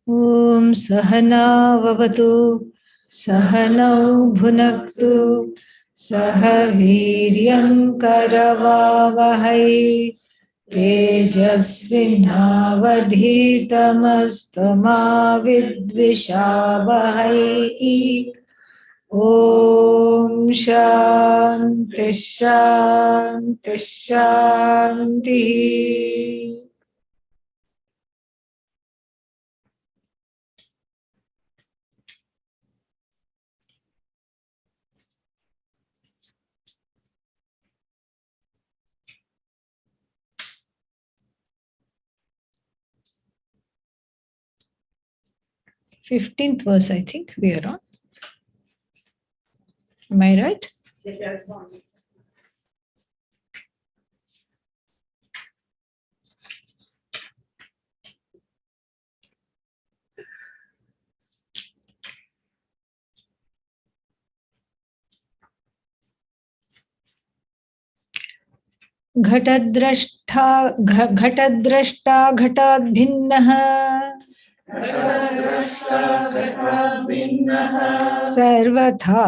Om Sahana Vavatu Sahanau Bhunaktu Sahaviryam Karavavahai Tejasvinavadhitamastu Vidvishavahai. Om Shanti Shanti Shanti. Fifteenth verse, I think we are on. Am I right? Yes. घटद्रष्टा घटाद्भिन्नः सर्वथा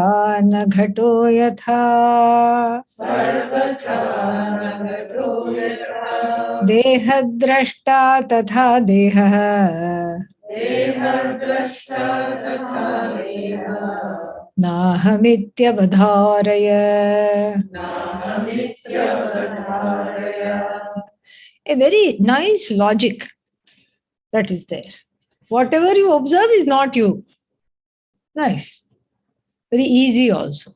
न घटो यथा देहद्रष्टा तथा देहः नाहमित्यवधारय. A very nice logic that is there. Whatever you observe is not you. Nice. Very easy also.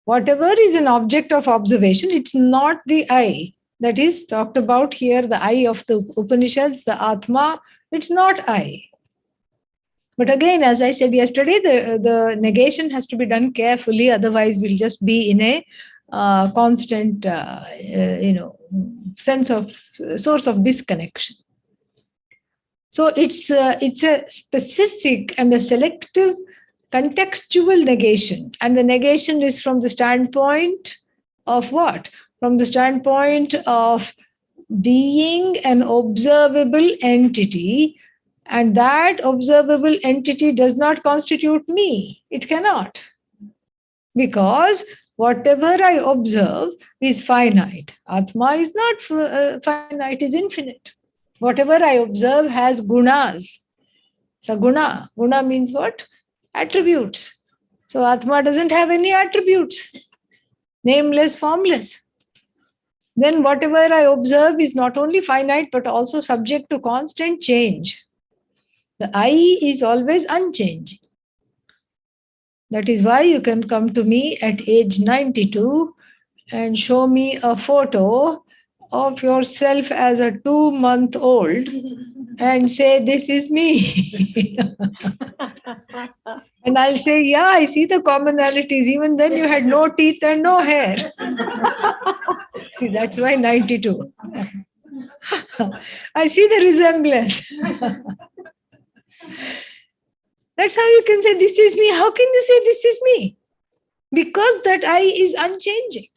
Whatever is an object of observation, it's not the I. That is talked about here, the I of the Upanishads, the Atma, it's not I. But again, as I said yesterday, the negation has to be done carefully, otherwise we'll just be in a constant, sense of source of disconnection. So it's a specific and a selective contextual negation, and the negation is from the standpoint of what? From the standpoint of being an observable entity, and that observable entity does not constitute me. It cannot. Because whatever I observe is finite. Atma is not finite, is infinite. Whatever I observe has gunas. So guna means what? Attributes. So Atma doesn't have any attributes. Nameless, formless. Then whatever I observe is not only finite but also subject to constant change. The I is always unchanging. That is why you can come to me at age 92 and show me a photo of yourself as a 2-month-old and say, this is me. And I'll say, yeah, I see the commonalities. Even then you had no teeth and no hair. See, that's why 92. I see the resemblance. That's how you can say, this is me. How can you say this is me? Because that I is unchanging.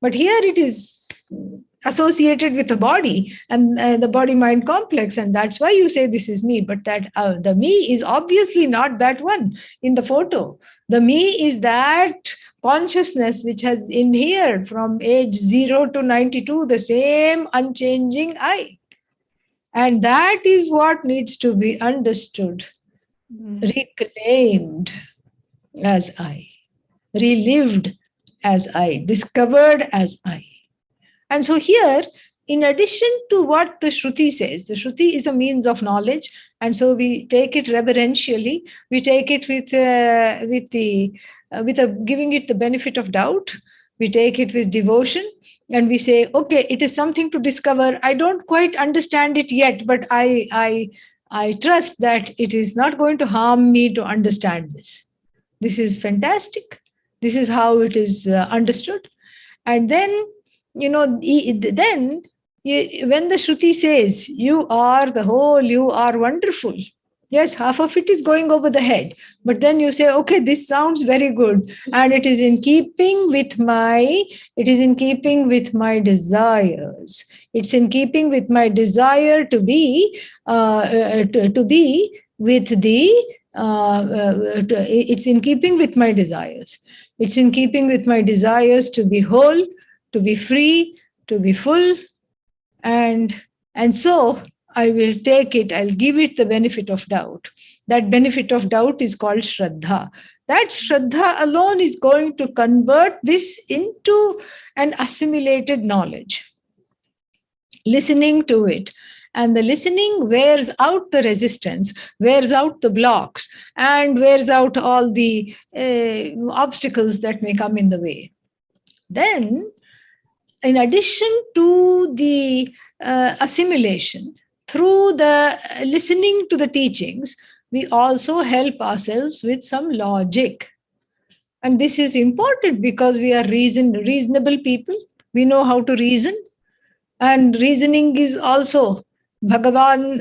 But here it is associated with the body and the body-mind complex, and that's why you say this is me. But that the me is obviously not that one in the photo. The me is that consciousness which has inhered from age 0 to 92, the same unchanging I. And that is what needs to be understood, reclaimed as I, relived as I, discovered as I. And so here, in addition to what the Shruti says, the Shruti is a means of knowledge, and so we take it reverentially. We take it with giving it the benefit of doubt. We take it with devotion, and we say, okay, it is something to discover. I don't quite understand it yet, but I trust that it is not going to harm me to understand this. This is fantastic. This is how it is understood. And then, when the Shruti says, you are the whole, you are wonderful. Yes, half of it is going over the head. But then you say, okay, this sounds very good. And it is in keeping with my desires. desires. It's in keeping with my desire to be with the. It's in keeping with my desires. It's in keeping with my desires to be whole, to be free, to be full, and so I will take it. I'll give it the benefit of doubt. That benefit of doubt is called Shraddha. That Shraddha alone is going to convert this into an assimilated knowledge. Listening to it. And the listening wears out the resistance, wears out the blocks, and wears out all the obstacles that may come in the way. Then, in addition to the assimilation, through the listening to the teachings, we also help ourselves with some logic. And this is important because we are reasonable people. We know how to reason. And reasoning is also Bhagavan,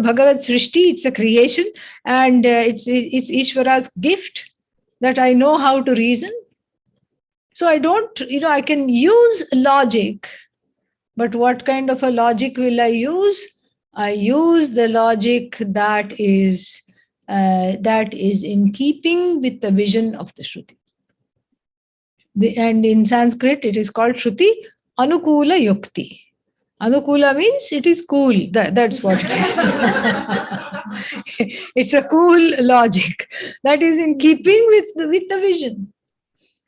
Bhagavad Srishti, it's a creation. And it's Ishvara's gift that I know how to reason. So I don't, I can use logic, but what kind of a logic will I use? I use the logic that is in keeping with the vision of the Shruti. And in Sanskrit, it is called Shruti Anukula Yukti. Anukula means it is cool. That's what it is. It's a cool logic that is in keeping with the vision.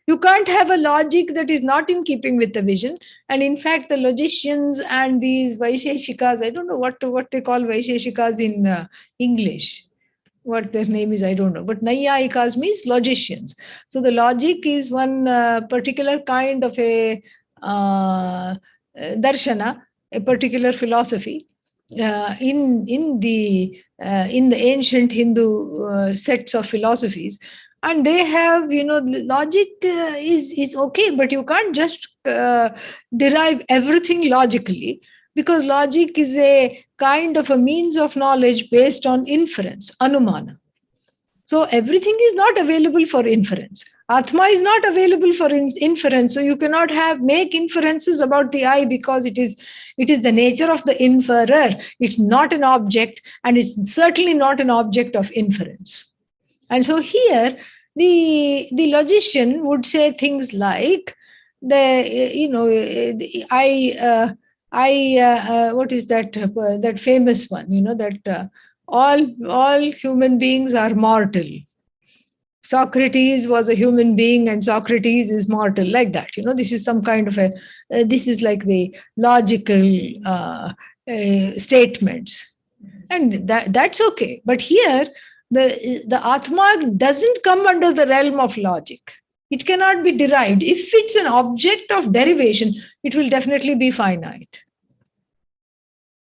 You can't have a logic that is not in keeping with the vision. And in fact, the logicians and these Vaisheshikas, I don't know what they call Vaisheshikas in English. What their name is, I don't know. But Naiyayikas means logicians. So the logic is one particular kind of a darshana, a particular philosophy in the ancient Hindu sets of philosophies. And they have, logic is okay, but you can't just derive everything logically, because logic is a kind of a means of knowledge based on inference, anumana. So everything is not available for inference. Atma is not available for inference. So you cannot make inferences about the I, because it is the nature of the inferer. It's not an object, and it's certainly not an object of inference. And so here, the logician would say things like, what is that famous one? That all human beings are mortal. Socrates was a human being, and Socrates is mortal, like that. This is some kind of this is like the logical statements, and that's okay. But here, the Atma doesn't come under the realm of logic. It cannot be derived. If it's an object of derivation, it will definitely be finite.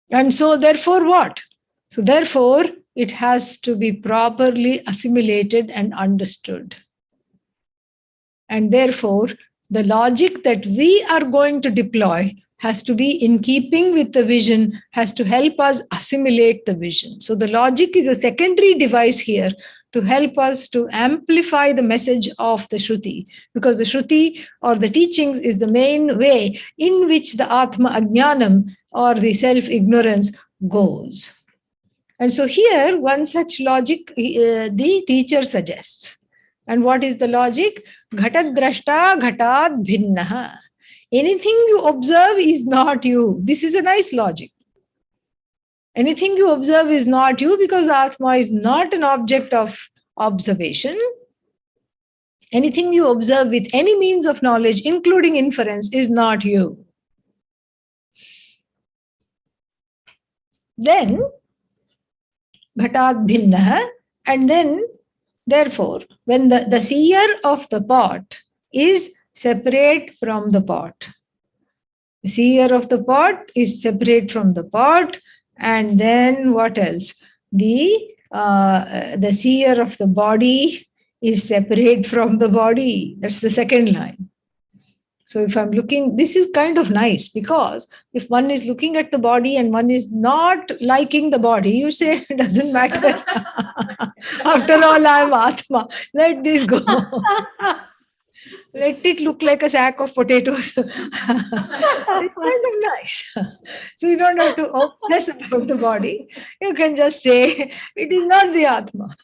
And so therefore what? So therefore, it has to be properly assimilated and understood. And therefore, the logic that we are going to deploy has to be in keeping with the vision, has to help us assimilate the vision. So the logic is a secondary device here to help us to amplify the message of the Shruti, because the Shruti or the teachings is the main way in which the Atma Ajnanam or the self-ignorance goes. And so here, one such logic the teacher suggests. And what is the logic? Ghatad drashta ghatad bhinnaha. Anything you observe is not you. This is a nice logic. Anything you observe is not you, because the Atma is not an object of observation. Anything you observe with any means of knowledge, including inference, is not you. Then, ghatad bhinnaha, and then, therefore, when the seer of the pot is separate from the pot. The seer of the pot is separate from the pot, and then what else? The seer of the body is separate from the body. That's the second line. So if I'm looking, this is kind of nice, because if one is looking at the body and one is not liking the body, you say, it doesn't matter. After all, I'm Atma. Let this go. Let it look like a sack of potatoes. It's kind of nice. So you don't have to obsess about the body. You can just say it is not the Atma.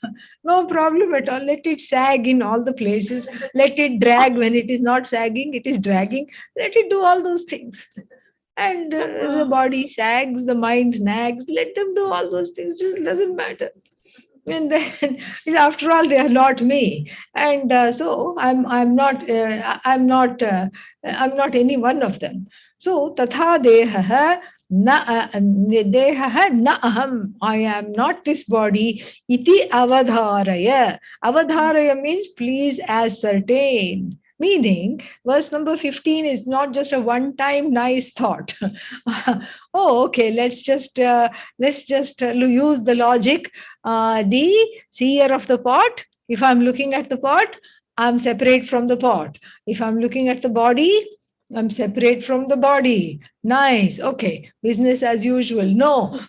No problem at all. Let it sag in all the places. Let it drag when it is not sagging, it is dragging. Let it do all those things. And the body sags, the mind nags. Let them do all those things. It doesn't matter. And then, after all, they are not me, and so I'm not any one of them. So tatha deha na deha na aham. I am not this body. Iti avadharaya. Avadharaya means please ascertain. Meaning, verse number 15 is not just a one-time nice thought. Oh, okay. Let's just use the logic. The seer of the pot. If I'm looking at the pot, I'm separate from the pot. If I'm looking at the body, I'm separate from the body. Nice. Okay. Business as usual. No.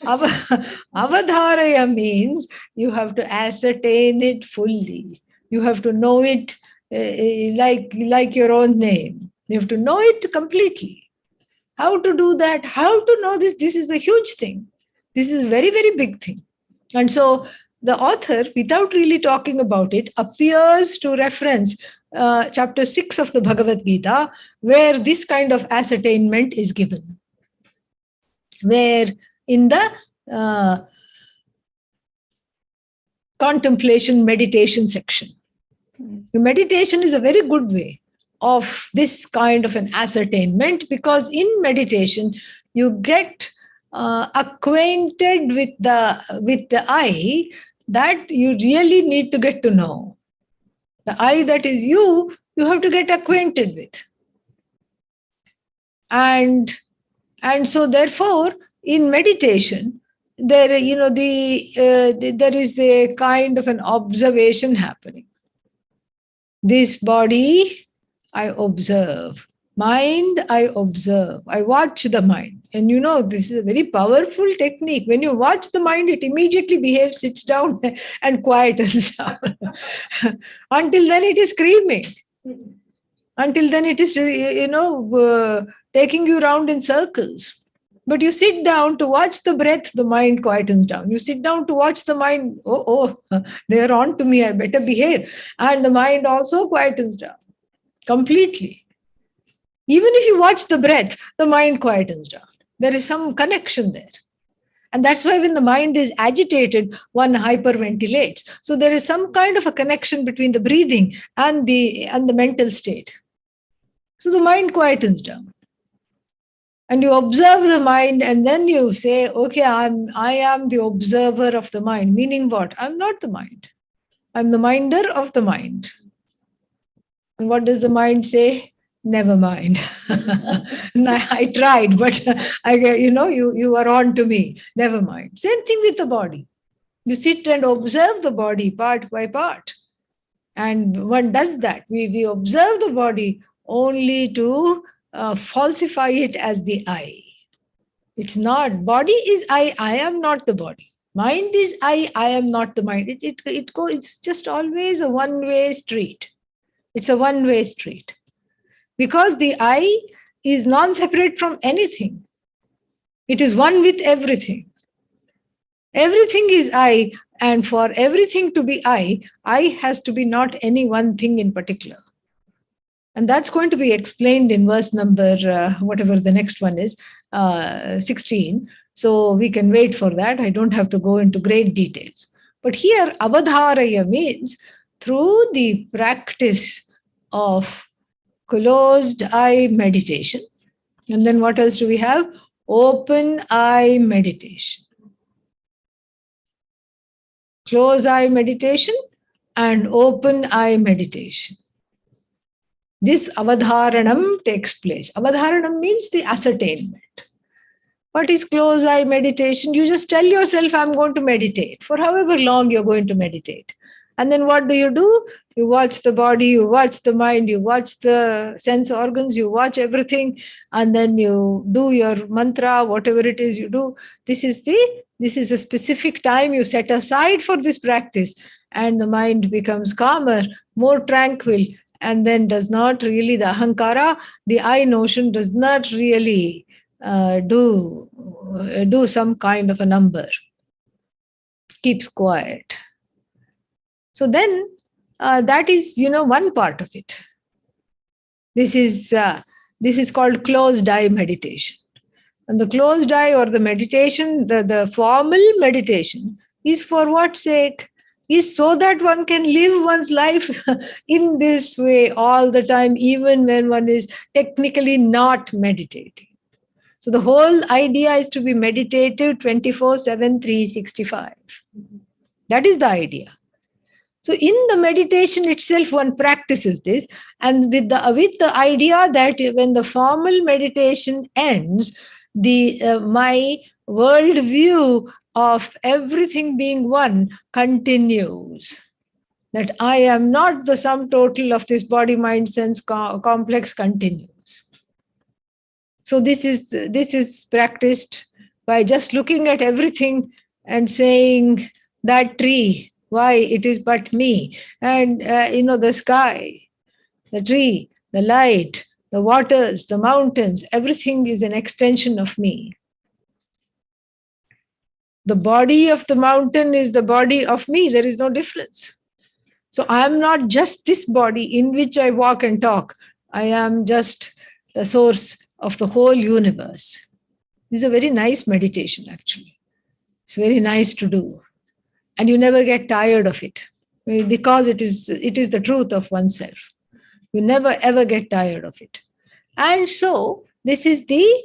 Avadharaya means you have to ascertain it fully. You have to know it like your own name. You have to know it completely. How to do that? How to know this? This is a huge thing. This is a very, very big thing. And so the author, without really talking about it, appears to reference chapter 6 of the Bhagavad Gita, where this kind of ascertainment is given. Where in the contemplation meditation section, the meditation is a very good way of this kind of an ascertainment, because in meditation you get acquainted with the I that you really need to get to know. The I that is you have to get acquainted with. And so therefore in meditation there there is the kind of an observation happening. This body I observe. Mind, I observe. I watch the mind. And this is a very powerful technique. When you watch the mind, it immediately behaves, sits down and quietens down. Until then, it is screaming. Until then, it is, taking you around in circles. But you sit down to watch the breath, the mind quietens down. You sit down to watch the mind, they are on to me, I better behave. And the mind also quietens down completely. Even if you watch the breath, the mind quietens down. There is some connection there. And that's why when the mind is agitated, one hyperventilates. So there is some kind of a connection between the breathing and the mental state. So the mind quietens down. And you observe the mind, and then you say, okay, I am the observer of the mind. Meaning what? I'm not the mind. I'm the minder of the mind. And what does the mind say? Never mind. I tried, but you are on to me. Never mind. Same thing with the body. You sit and observe the body part by part. And one does that. We observe the body only to falsify it as the I. It's not. Body is I am not the body. Mind is I am not the mind. It's just always a one-way street. It's a one-way street. Because the I is non-separate from anything. It is one with everything. Everything is I, and for everything to be I has to be not any one thing in particular. And that's going to be explained in verse number, whatever the next one is, 16. So we can wait for that. I don't have to go into great details. But here, avadharaya means through the practice of closed eye meditation. And then what else do we have? Open eye meditation. Close eye meditation and open eye meditation. This avadharanam takes place. Avadharanam means the ascertainment. What is close eye meditation? You just tell yourself, I'm going to meditate for however long you're going to meditate. And then what do? You watch the body, you watch the mind, you watch the sense organs, you watch everything, and then you do your mantra, whatever it is you do. This is a specific time you set aside for this practice, and the mind becomes calmer, more tranquil, and then does not really, the ahankara, the I notion does not really do some kind of a number, keeps quiet. So then that is, one part of it. This is called closed eye meditation. And the closed eye or the meditation, the formal meditation is for what sake? Is so that one can live one's life in this way all the time, even when one is technically not meditating. So the whole idea is to be meditative 24/7, 365. That is the idea. So in the meditation itself, one practices this, and with the idea that when the formal meditation ends, my worldview of everything being one continues. That I am not the sum total of this body, mind, sense complex continues. So this is practiced by just looking at everything and saying, that tree, why it is but me, and the sky, the tree, the light, the waters, the mountains, everything is an extension of me. The body of the mountain is the body of me. There is no difference. So I am not just this body in which I walk and talk. I am just the source of the whole universe. This is a very nice meditation, actually. It's very nice to do. And you never get tired of it, because it is the truth of oneself. You never ever get tired of it. And so this is the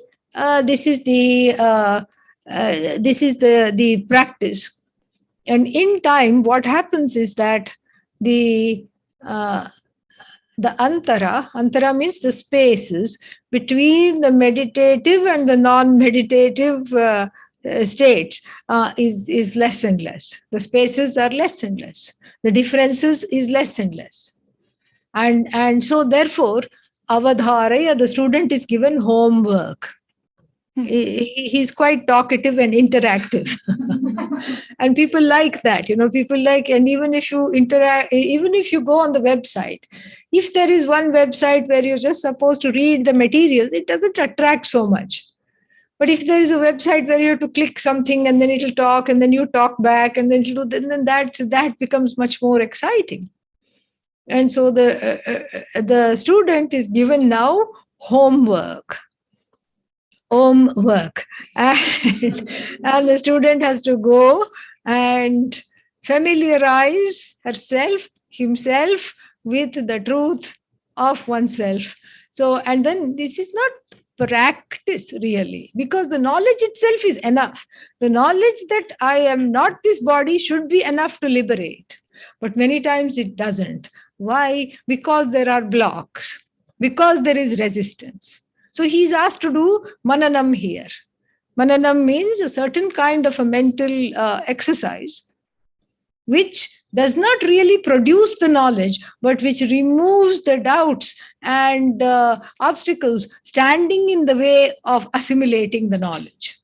practice. And in time, what happens is that the antara means the spaces between the meditative and the non-meditative states is less and less. The spaces are less and less. The differences is less and less. And so therefore, avadharaya, the student is given homework. He's quite talkative and interactive. And people like that, people like, and even if you go on the website, if there is one website where you're just supposed to read the materials, it doesn't attract so much. But if there is a website where you have to click something and then it'll talk and then you talk back and then it'll do, then that becomes much more exciting. And so the student is given now homework. And the student has to go and familiarize himself with the truth of oneself. So, and then this is not practice really, because the knowledge itself is enough. The knowledge that I am not this body should be enough to liberate. But many times it doesn't. Why? Because there are blocks, because there is resistance. So he's asked to do mananam here. Mananam means a certain kind of a mental exercise, which does not really produce the knowledge, but which removes the doubts and obstacles standing in the way of assimilating the knowledge.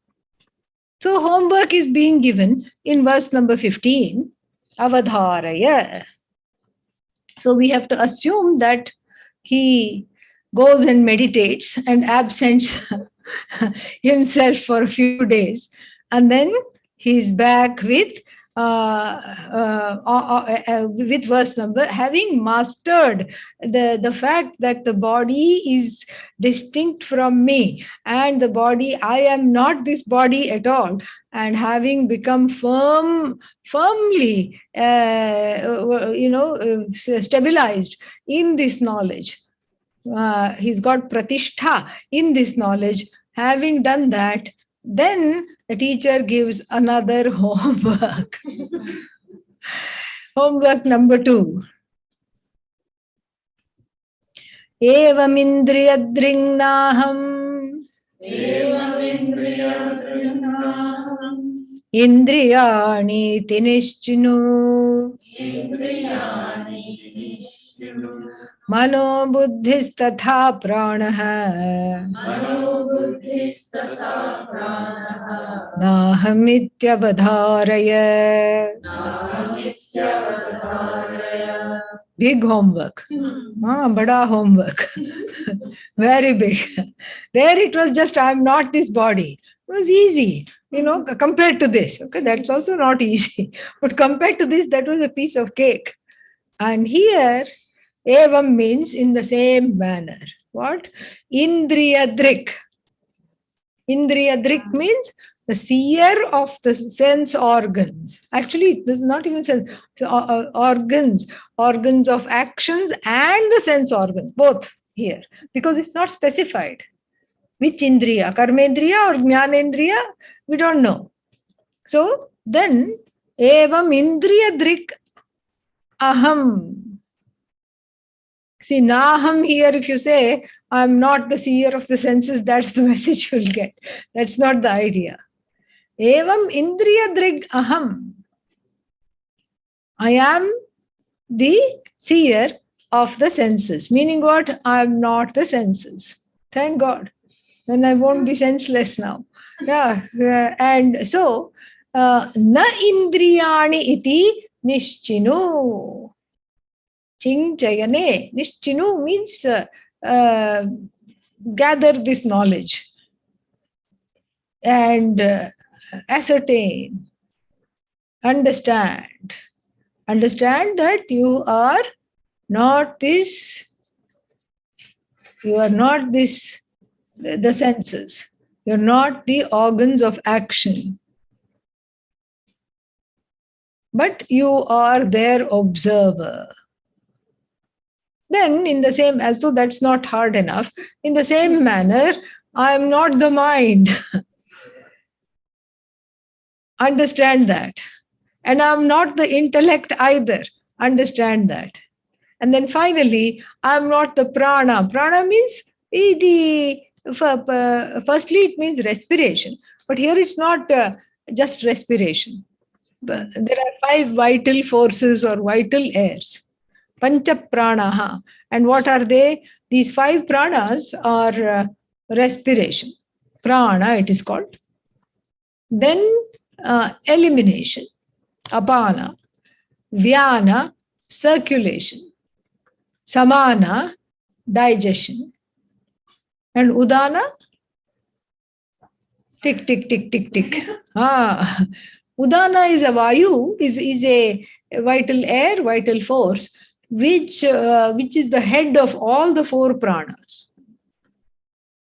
So homework is being given in verse number 15, avadharaya. So we have to assume that he goes and meditates and absents himself for a few days, and then he's back with verse number, having mastered the fact that the body is distinct from me and the body, I am not this body at all, and having become firmly stabilized in this knowledge. He's got pratishtha in this knowledge. Having done that, then the teacher gives another homework. Homework number 2. Evamindriyadringnaham indriyani tinishchinu mano buddhistatha pranaha nahamityavadharaya. Big homework. Bada homework. Very big. There it was just, I'm not this body. It was easy, compared to this. Okay, that's also not easy. But compared to this, that was a piece of cake. And here, evam means in the same manner. What? Indriyadrik. Indriyadrik means the seer of the sense organs. Actually, this is not even sense. So, organs of actions and the sense organs, both here, because it's not specified. Which indriya, karmendriya or jnanendriya, we don't know. So then, evam indriyadrik aham. See, naham here, if you say, I'm not the seer of the senses, that's the message you'll get. That's not the idea. Evam indriyadrig aham. I am the seer of the senses. Meaning what? I'm not the senses. Thank God. Then I won't be senseless now. Yeah. And so, na indriyani iti nishchinu. Chingchayane. Nishchinu means gather this knowledge and ascertain, understand. Understand that you are not this, the senses. You're not the organs of action. But you are their observer. Then, in the same, as though that's not hard enough, in the same manner, I am not the mind. Understand that. And I'm not the intellect either. Understand that. And then finally, I'm not the prana. Prana means, firstly, it means respiration. But here it's not just respiration. But there are 5 vital forces or vital airs. Pancha pranaha. And what are they? These 5 pranas are respiration. Prana, it is called. Then elimination. Apana. Vyana, circulation. Samana, digestion. And udana, tick, tick, tick, tick, tick. Udana is a vayu, is a vital air, vital force, which is the head of all the 4 pranas.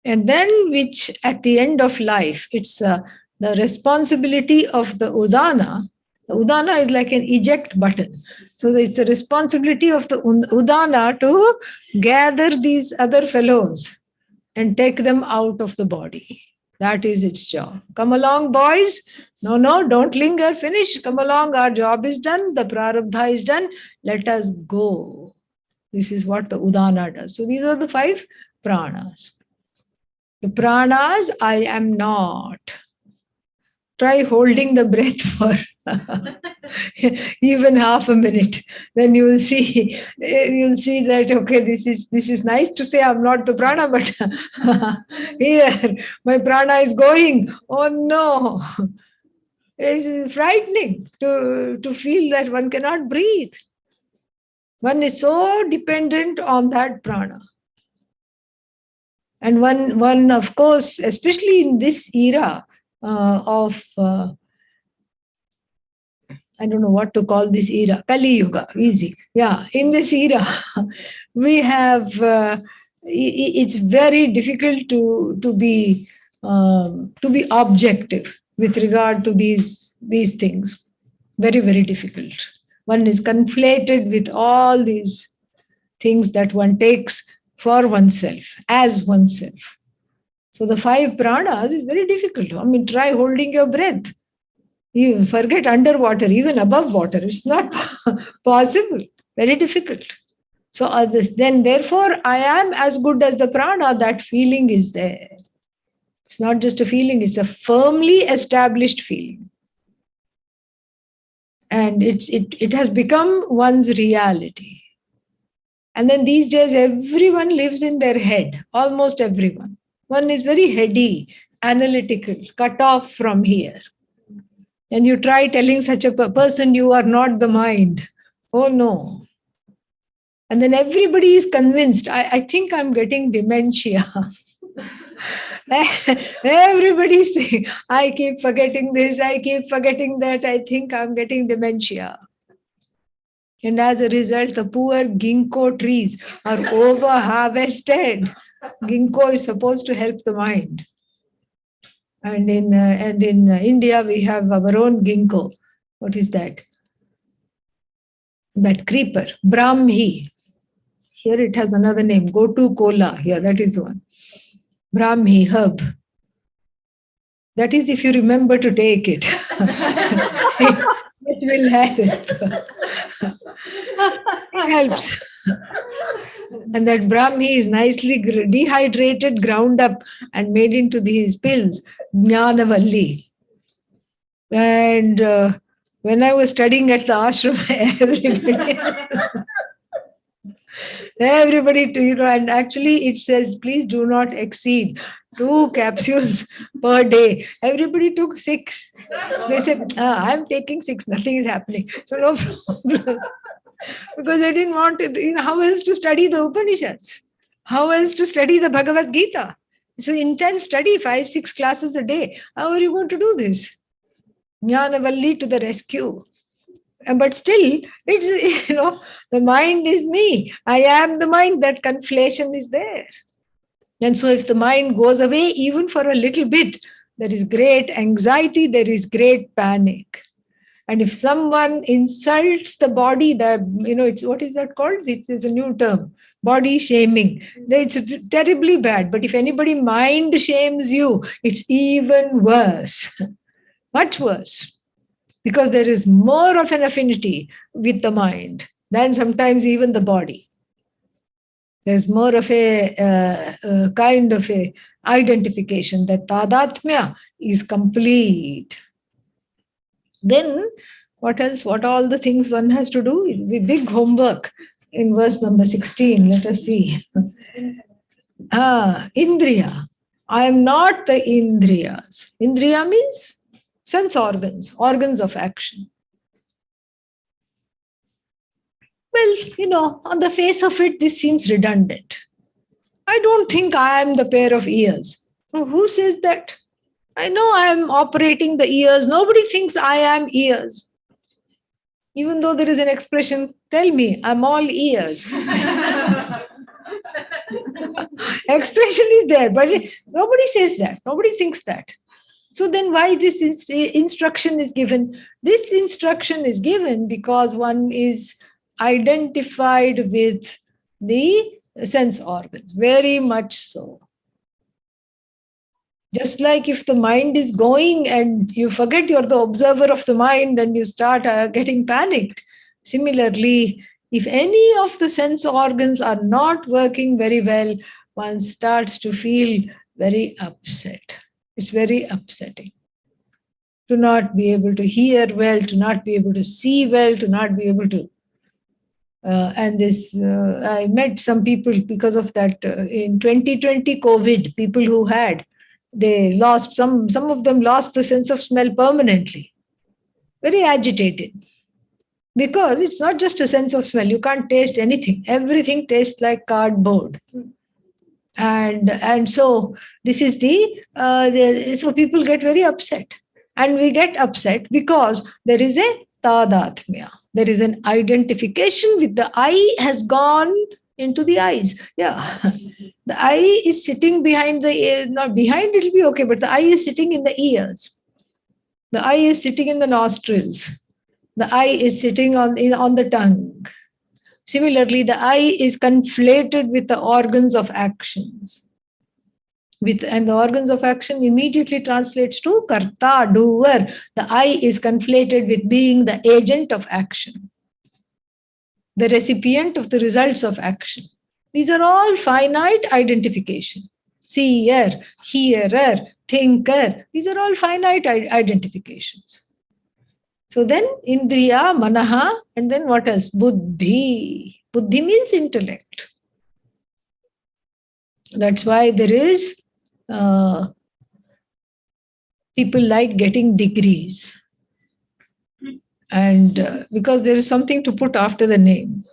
And then which at the end of life, it's the responsibility of the udana. The udana is like an eject button. So it's the responsibility of the udana to gather these other fellows and take them out of the body. That is its job. Come along, boys. No, don't linger. Finish. Come along. Our job is done. The prarabdha is done. Let us go. This is what the udana does. So these are the 5 pranas. The pranas, I am not. Try holding the breath for even half a minute. Then you will see that, okay, this is nice to say I'm not the prana, but here my prana is going. Oh no. It's frightening to feel that one cannot breathe. One is so dependent on that prana. And one, of course, especially in this era of, I don't know what to call this era, Kali Yuga, easy. Yeah, in this era, we have, it's very difficult to be objective with regard to these things. Very, very difficult. One is conflated with all these things that one takes for oneself, as oneself. So the 5 pranas is very difficult. I mean, try holding your breath. You forget underwater, even above water. It's not possible. Very difficult. So then, therefore, I am as good as the prana. That feeling is there. It's not just a feeling. It's a firmly established feeling. And it has become one's reality. And then these days, everyone lives in their head, almost everyone. One is very heady, analytical, cut off from here. And you try telling such a person, you are not the mind. Oh no. And then everybody is convinced, I think I'm getting dementia. Everybody saying, I keep forgetting this, I keep forgetting that, I think I'm getting dementia. And as a result, the poor ginkgo trees are over harvested. Ginkgo is supposed to help the mind. And in India, we have our own ginkgo. What is that? That creeper, Brahmi. Here it has another name, Gotu Kola. Here, that is one. Brahmi herb. That is if you remember to take it. It will help. It helps. And that Brahmi is nicely dehydrated, ground up, and made into these pills, Jnanavalli. And when I was studying at the ashram, everybody, and actually it says, please do not exceed 2 capsules per day. Everybody took 6. They said, I'm taking 6, nothing is happening. So no problem. Because they didn't want to, how else to study the Upanishads? How else to study the Bhagavad Gita? It's an intense study, 5-6 classes a day. How are you going to do this? Jnanavalli to the rescue. But still, it's, the mind is me. I am the mind. That conflation is there. And so if the mind goes away, even for a little bit, there is great anxiety, there is great panic. And if someone insults the body, that, it's, what is that called? It is a new term, body shaming. It's terribly bad. But if anybody mind shames you, it's even worse, much worse. Because there is more of an affinity with the mind than sometimes even the body. There's more of a kind of a identification that tadatmya is complete. Then what else? What all the things one has to do? It'll be big homework in verse number 16. Let us see. Indriya. I am not the Indriyas. Indriya means sense organs, organs of action. Well, on the face of it, this seems redundant. I don't think I am the pair of ears. Now, who says that? I know I am operating the ears. Nobody thinks I am ears. Even though there is an expression, tell me, I'm all ears. Expression is there, but nobody says that. Nobody thinks that. So then why this instruction is given? This instruction is given because one is identified with the sense organs, very much so. Just like if the mind is going and you forget you're the observer of the mind and you start getting panicked. Similarly, if any of the sense organs are not working very well, one starts to feel very upset. It's very upsetting to not be able to hear well, to not be able to see well, to not be able to. I met some people because of that in 2020 COVID, people who had, they lost, some of them lost the sense of smell permanently. Very agitated. Because it's not just a sense of smell. You can't taste anything. Everything tastes like cardboard. And so this is so people get very upset. And we get upset because there is a tadatmya. There is an identification with the eye has gone into the eyes. Yeah. The eye is sitting behind the ear. Not behind, it'll be okay, but the eye is sitting in the ears. The eye is sitting in the nostrils. The eye is sitting on the tongue. Similarly, the eye is conflated with the organs of actions. And the organs of action immediately translates to karta, doer. The I is conflated with being the agent of action, the recipient of the results of action. These are all finite identification. Seer, hearer, thinker. These are all finite identifications. So then indriya, manaha, and then what else? Buddhi. Buddhi means intellect. That's why there is people like getting degrees. And because there is something to put after the name.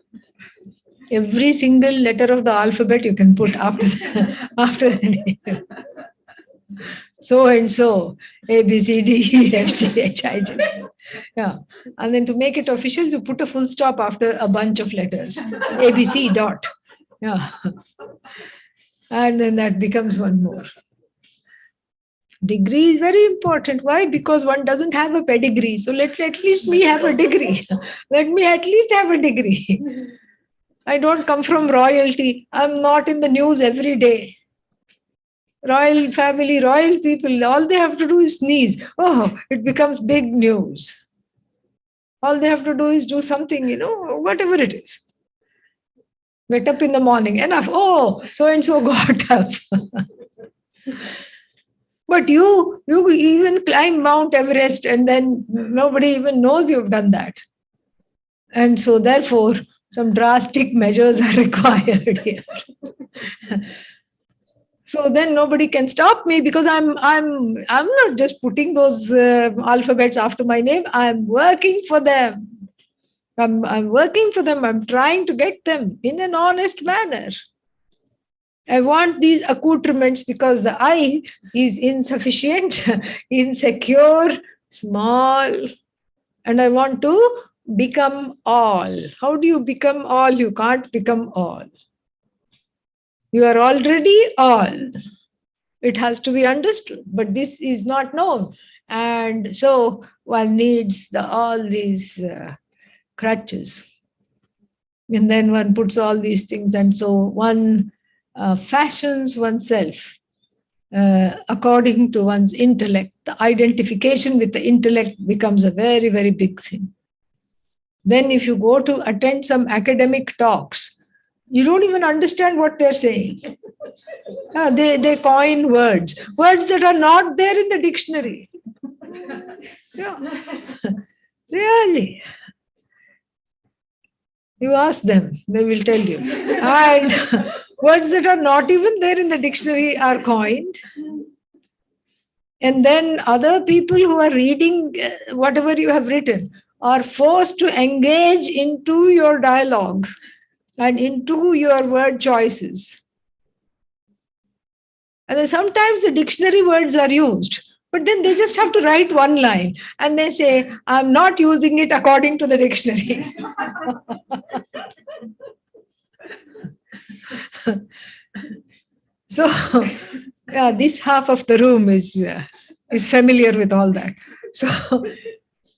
Every single letter of the alphabet you can put after after the name. So and so, A, B, C, D, E, F, G, H, I, J. Yeah. And then to make it official, you put a full stop after a bunch of letters. A, B, C, dot. Yeah. And then that becomes one more. Degree is very important. Why? Because one doesn't have a pedigree. So let at least me have a degree. Let me at least have a degree. I don't come from royalty. I'm not in the news every day. Royal family, royal people, all they have to do is sneeze. Oh, it becomes big news. All they have to do is do something, whatever it is. Get up in the morning, enough. Oh, so and so got up. But you even climb Mount Everest and then nobody even knows you've done that. And so therefore, some drastic measures are required here. So then nobody can stop me because I'm not just putting those alphabets after my name. I'm working for them. I'm working for them. I'm trying to get them in an honest manner. I want these accoutrements because the I is insufficient, insecure, small, and I want to become all. How do you become all? You can't become all. You are already all. It has to be understood, but this is not known. And so one needs all these crutches. And then one puts all these things, and so one fashions oneself according to one's intellect. The identification with the intellect becomes a very, very big thing. Then if you go to attend some academic talks, you don't even understand what they're saying. They coin words that are not there in the dictionary. Yeah. Really. You ask them, they will tell you. And words that are not even there in the dictionary are coined. And then other people who are reading whatever you have written are forced to engage into your dialogue and into your word choices. And then sometimes the dictionary words are used, but then they just have to write one line and they say, I'm not using it according to the dictionary. So, yeah, this half of the room is familiar with all that. So,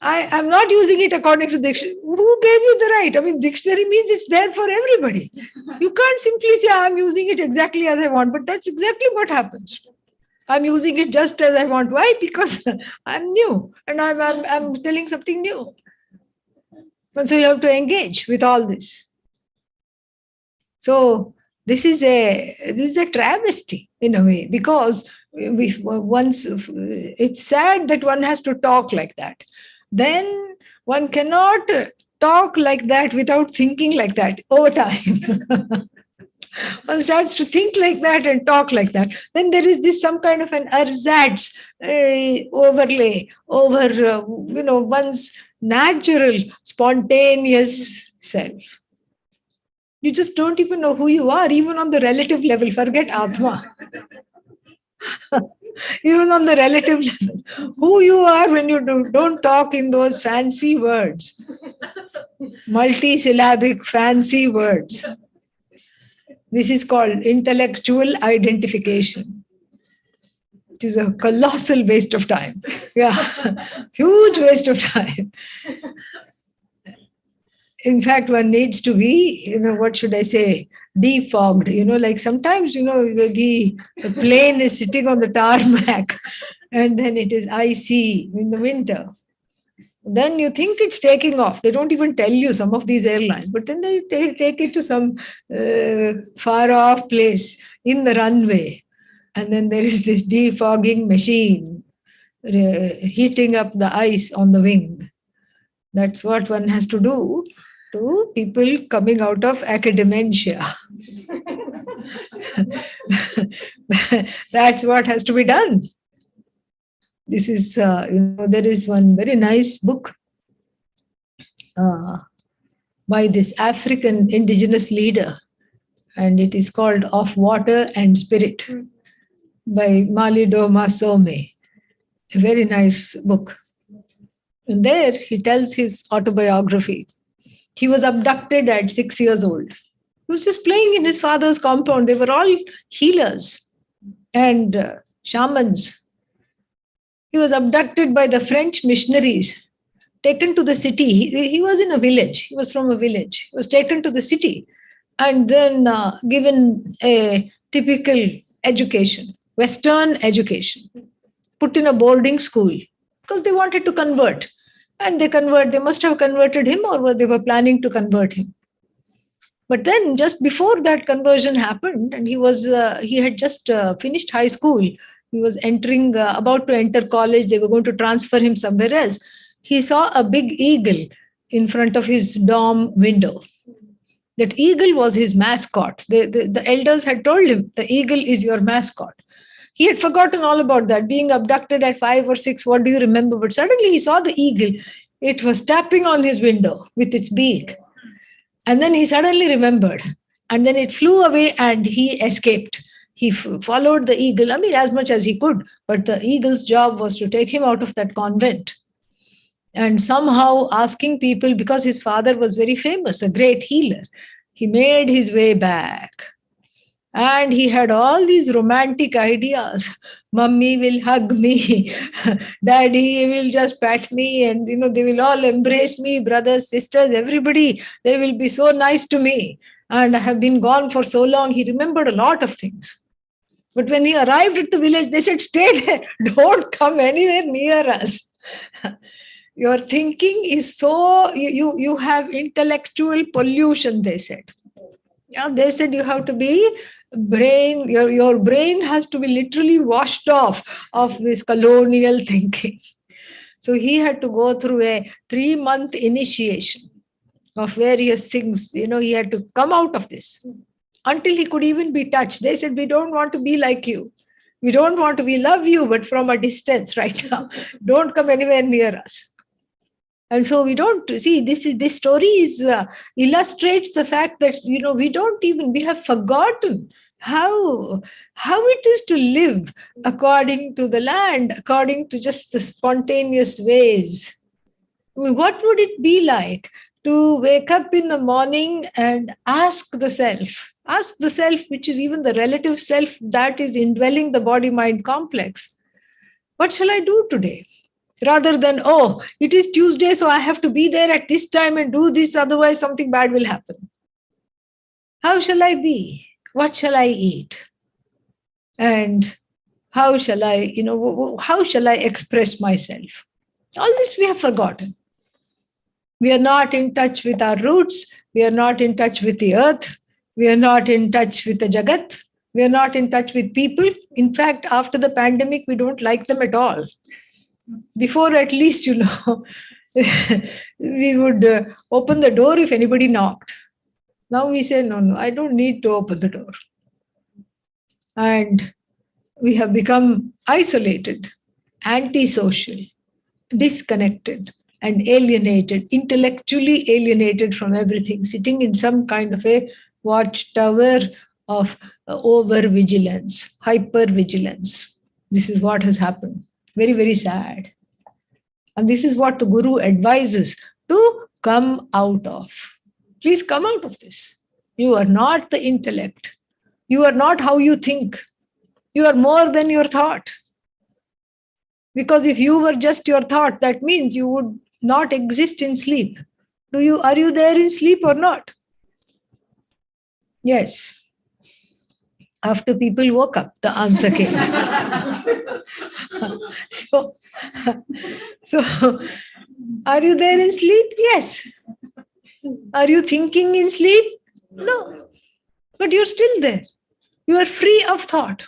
I'm not using it according to the dictionary. Who gave you the right? I mean, dictionary means it's there for everybody. You can't simply say, I'm using it exactly as I want, but that's exactly what happens. I'm using it just as I want. Why? Because I'm new and I'm telling something new. And so you have to engage with all this. So this is a travesty in a way, because it's sad that one has to talk like that. Then one cannot talk like that without thinking like that over time. One starts to think like that and talk like that. Then there is this some kind of an ersatz overlay over one's natural, spontaneous self. You just don't even know who you are, even on the relative level. Forget Atma. Even on the relative level, who you are when you don't talk in those fancy words, multisyllabic fancy words. This is called intellectual identification. It is a colossal waste of time. Yeah, huge waste of time. In fact, one needs to be, what should I say, defogged. Like sometimes, the plane is sitting on the tarmac and then it is icy in the winter. Then you think it's taking off. They don't even tell you, some of these airlines, but then they take it to some far off place in the runway. And then there is this defogging machine heating up the ice on the wing. That's what one has to do to people coming out of academia. That's what has to be done. This is, there is one very nice book by this African indigenous leader, and it is called Of Water and Spirit by Malido Masome. A very nice book. And there he tells his autobiography. He was abducted at 6 years old. He was just playing in his father's compound. They were all healers and shamans. He was abducted by the French missionaries, taken to the city. He was in a village. He was from a village. He was taken to the city and then given a typical education, Western education, put in a boarding school because they wanted to convert. And they must have converted him, or they were planning to convert him. But then just before that conversion happened, and he had just finished high school, he was about to enter college, they were going to transfer him somewhere else. He saw a big eagle in front of his dorm window. That eagle was his mascot. The elders had told him, the eagle is your mascot. He had forgotten all about that. Being abducted at 5 or 6, what do you remember? But suddenly he saw the eagle. It was tapping on his window with its beak. And then he suddenly remembered. And then it flew away and he escaped. He followed the eagle, as much as he could. But the eagle's job was to take him out of that convent. And somehow asking people, because his father was very famous, a great healer, he made his way back. And he had all these romantic ideas. Mummy will hug me. Daddy will just pat me. And, they will all embrace me. Brothers, sisters, everybody. They will be so nice to me. And I have been gone for so long. He remembered a lot of things. But when he arrived at the village, they said, stay there. Don't come anywhere near us. Your thinking is so, you have intellectual pollution, they said. Yeah, they said you have to be your brain has to be literally washed off of this colonial thinking. So he had to go through a 3-month initiation of various things. He had to come out of this until he could even be touched. They said, we don't want to be like you. We don't want to, we love you, but from a distance right now. Don't come anywhere near us. And so we don't see this story illustrates the fact that we have forgotten how it is to live according to the land, according to just the spontaneous ways. What would it be like to wake up in the morning and ask the self, which is even the relative self that is indwelling the body-mind complex, what shall I do today? Rather than, it is Tuesday, so I have to be there at this time and do this, otherwise something bad will happen. How shall I be? What shall I eat? And how shall I express myself? All this we have forgotten. We are not in touch with our roots. We are not in touch with the earth. We are not in touch with the Jagat. We are not in touch with people. In fact, after the pandemic, we don't like them at all. Before, at least, we would open the door if anybody knocked. Now we say, no, I don't need to open the door. And we have become isolated, antisocial, disconnected, and alienated, intellectually alienated from everything, sitting in some kind of a watchtower of over-vigilance, hyper-vigilance. This is what has happened. Very, very sad. And this is what the Guru advises to come out of. Please come out of this. You are not the intellect. You are not how you think. You are more than your thought. Because if you were just your thought, that means you would not exist in sleep. Are you there in sleep or not? Yes. After people woke up, the answer came. So, are you there in sleep? Yes. Are you thinking in sleep? No. But you're still there. You are free of thought.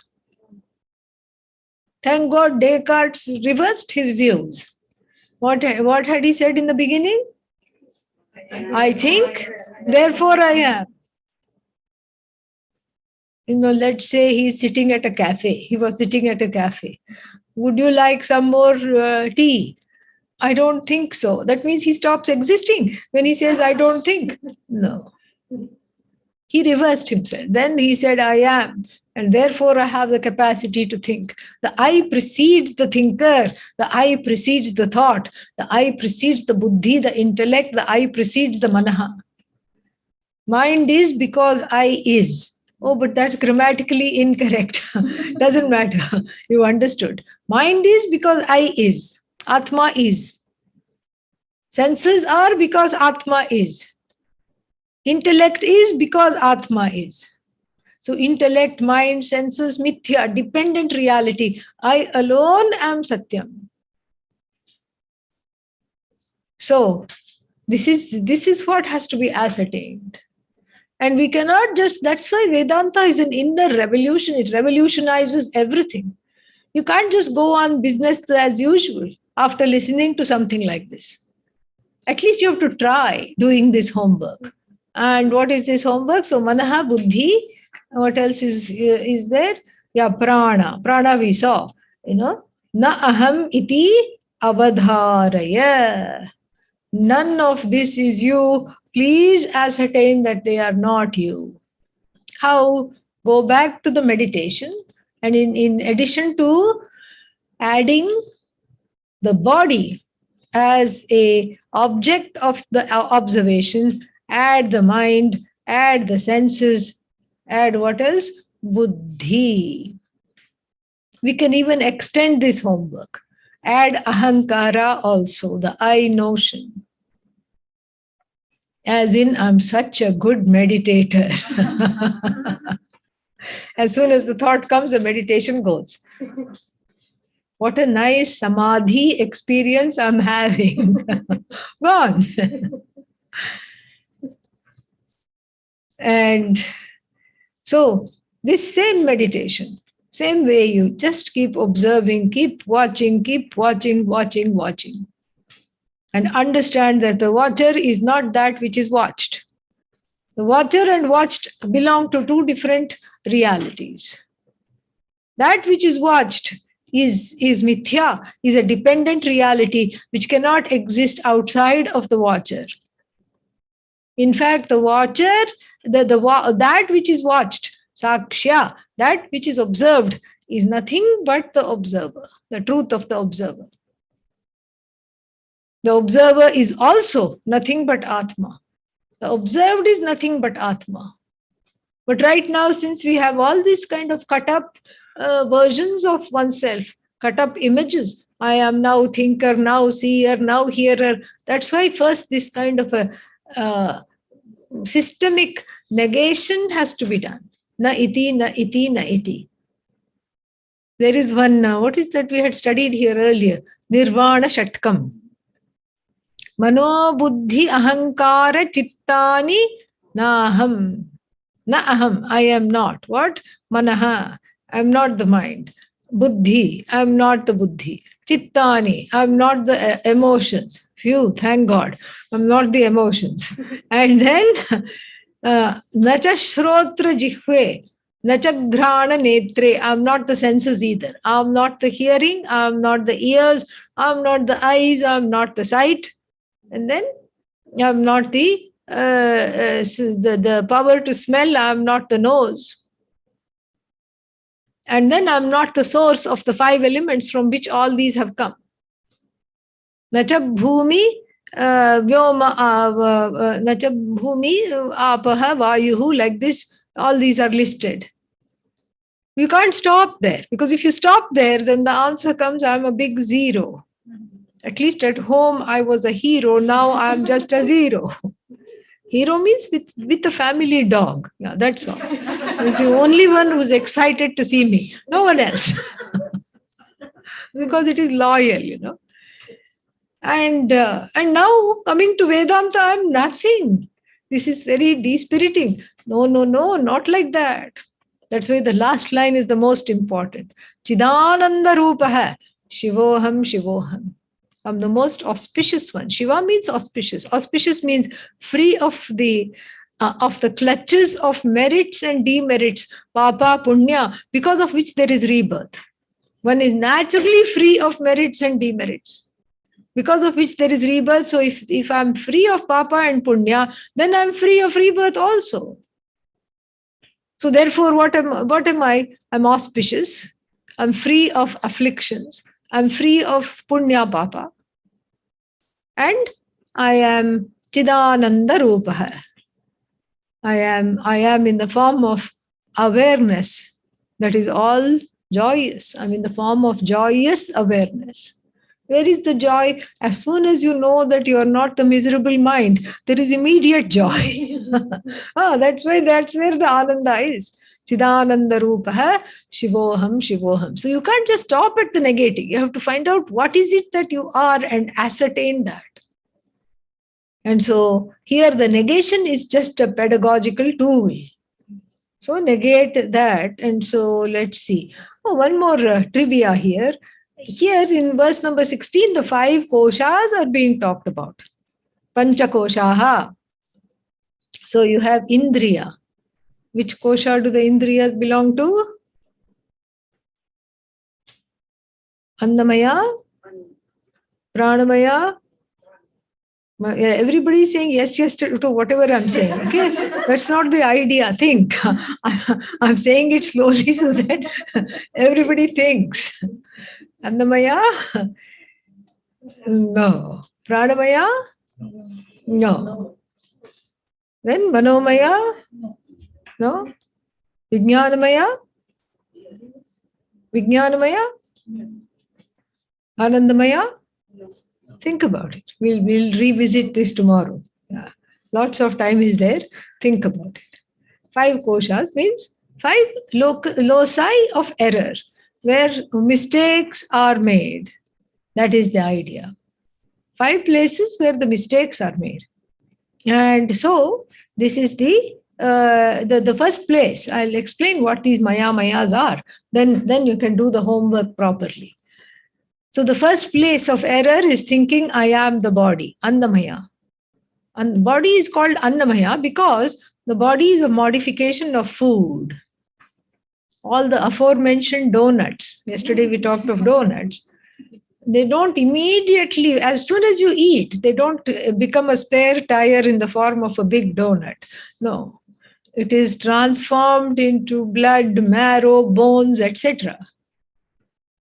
Thank God Descartes reversed his views. What had he said in the beginning? I think, therefore I am. Let's say he's sitting at a cafe. He was sitting at a cafe. Would you like some more tea? I don't think so. That means he stops existing when he says, I don't think. No. He reversed himself. Then he said, I am. And therefore, I have the capacity to think. The I precedes the thinker. The I precedes the thought. The I precedes the buddhi, the intellect. The I precedes the manaha. Mind is because I is. Oh, but that's grammatically incorrect. Doesn't matter. You understood. Mind is because I is. Atma is. Senses are because Atma is. Intellect is because Atma is. So intellect, mind, senses, mithya, dependent reality. I alone am Satyam. So this is what has to be ascertained. And we cannot just, that's why Vedanta is an inner revolution. It revolutionizes everything. You can't just go on business as usual after listening to something like this. At least you have to try doing this homework. And what is this homework? So manaha, buddhi, what else is there? Yeah, prana. Prana we saw, na aham iti avadharaya. None of this is you. Please ascertain that they are not you. How? Go back to the meditation, and in addition to adding the body as a object of the observation, add the mind, add the senses, add what else? Buddhi. We can even extend this homework. Add ahankara also, the I notion. As in, I'm such a good meditator. As soon as the thought comes, the meditation goes. What a nice samadhi experience I'm having. Gone. And so this same meditation, same way, you just keep observing, keep watching, watching. And understand that the watcher is not that which is watched. The watcher and watched belong to two different realities. That which is watched is mithya, is a dependent reality which cannot exist outside of the watcher. In fact, the watcher, that which is watched, sakshya, that which is observed, is nothing but the observer, the truth of the observer. The observer is also nothing but Atma. The observed is nothing but Atma. But right now, since we have all these kind of cut up versions of oneself, cut up images, I am now thinker, now seer, now hearer. That's why first this kind of a systemic negation has to be done. Na iti, na iti, na iti. There is one, what is that we had studied here earlier? Nirvana Shatkam. Mano buddhi ahankara chittani naham. Na aham, I am not. What? Manaha, I am not the mind. Buddhi, I am not the buddhi. Chittani, I am not the emotions. Phew, thank God, I am not the emotions. And then, nacha shrotra jihve, nacha ghrana netre, I am not the senses either. I am not the hearing, I am not the ears, I am not the eyes, I am not the sight. And then, I am not the power to smell, I am not the nose. And then I'm not the source of the five elements from which all these have come. Nacha bhumi, vyoma, nacha bhumi, apaha, vayuhu, like this, all these are listed. You can't stop there, because if you stop there, then the answer comes, I'm a big zero. At least at home, I was a hero. Now I'm just a zero. Hero means with a family dog. Yeah, that's all. He's the only one who's excited to see me. No one else. Because it is loyal, And now coming to Vedanta, I'm nothing. This is very de-spiriting. No, not like that. That's why the last line is the most important. Chidananda Rupaha, Shivoham, Shivoham. I'm the most auspicious one. Shiva means auspicious. Auspicious means free of the clutches of merits and demerits, papa, punya, because of which there is rebirth. One is naturally free of merits and demerits. because of which there is rebirth. So if I'm free of papa and punya, then I'm free of rebirth also. So therefore, what am I? I'm auspicious. I'm free of afflictions. I'm free of punya papa. And I am Chidananda Rupaha. I am in the form of awareness that is all joyous. I'm in the form of joyous awareness. Where is the joy? As soon as you know that you are not the miserable mind, there is immediate joy. That's where the Ananda is. Chidananda Rupaha, Shivoham, Shivoham. So you can't just stop at the negating. You have to find out what is it that you are and ascertain that. And so here the negation is just a pedagogical tool. So negate that. And so let's see. One more trivia here. Here in verse number 16, the 5 koshas are being talked about. Pancha koshaha. So you have Indriya. Which kosha do the Indriyas belong to? Annamaya? Pranamaya? Everybody is saying yes to whatever I'm saying. Okay, that's not the idea. Think. I'm saying it slowly so that everybody thinks. Annamaya? No. Pranamaya? No. Then Manomaya? No. Vijnanamaya? Vijnanamaya? Anandamaya? Think about it. We'll revisit this tomorrow. Yeah. Lots of time is there. Think about it. 5 koshas means 5 loci of error where mistakes are made. That is the idea. 5 places where the mistakes are made. And so this is the first place. I'll explain what these mayas are. Then you can do the homework properly. So the first place of error is thinking I am the body, Annamaya. And the body is called Annamaya because the body is a modification of food. All the aforementioned donuts, yesterday we talked of donuts, they don't immediately, as soon as you eat, they don't become a spare tire in the form of a big donut. No, it is transformed into blood, marrow, bones, etc.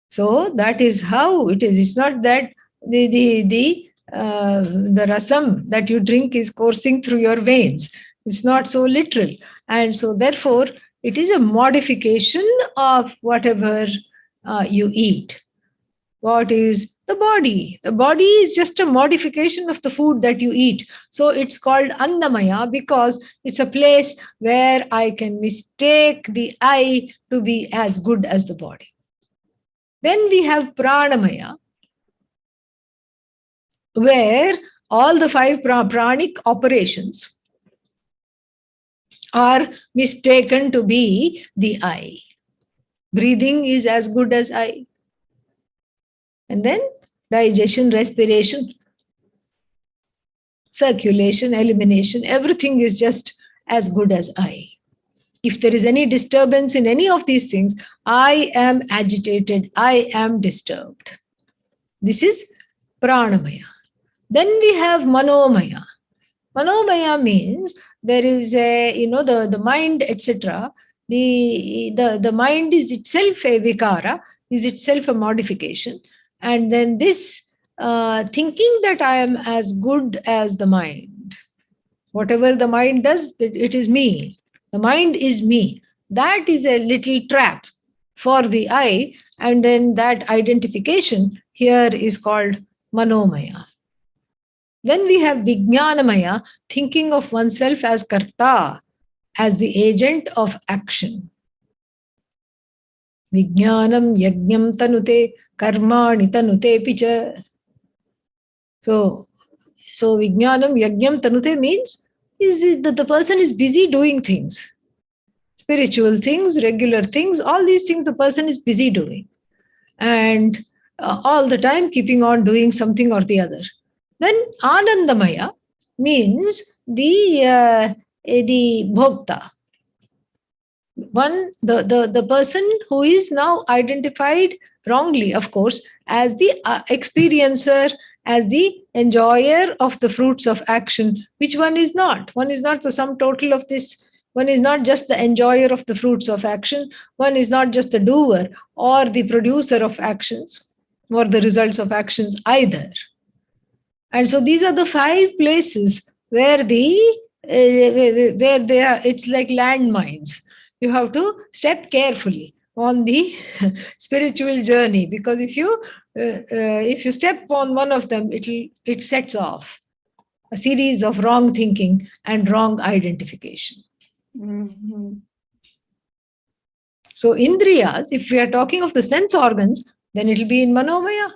So that is how it is. It's not that the rasam that you drink is coursing through your veins. It's not so literal. And so therefore, it is a modification of whatever you eat. What is the body? The body is just a modification of the food that you eat. So it's called Annamaya because it's a place where I can mistake the I to be as good as the body. Then we have Pranamaya, where all the 5 pranic operations are mistaken to be the I. Breathing is as good as I. And then digestion, respiration, circulation, elimination, everything is just as good as I. If there is any disturbance in any of these things, I am agitated, I am disturbed. This is Pranamaya. Then we have Manomaya. Manomaya means there is the mind, etc. The mind is itself a vikara, is itself a modification. And then this thinking that I am as good as the mind. Whatever the mind does, it is me. The mind is me. That is a little trap for the I. And then that identification here is called Manomaya. Then we have Vijnanamaya, thinking of oneself as karta, as the agent of action. Vijnanam yajnam tanute karmani tanute picha. So Vijnanam yajnam tanute means is that the person is busy doing things. Spiritual things, regular things, all these things the person is busy doing. And all the time keeping on doing something or the other. Then Anandamaya means the bhokta. The person who is now identified wrongly, of course, as the experiencer as the enjoyer of the fruits of action, which one is not. One is not the sum total of this. One is not just the enjoyer of the fruits of action. One is not just the doer or the producer of actions or the results of actions either. And so these are the 5 places where where they are. It's like landmines. You have to step carefully on the spiritual journey, because if you step on one of them, it sets off a series of wrong thinking and wrong identification. Mm-hmm. So indriyas, if we are talking of the sense organs, then it will be in manomaya.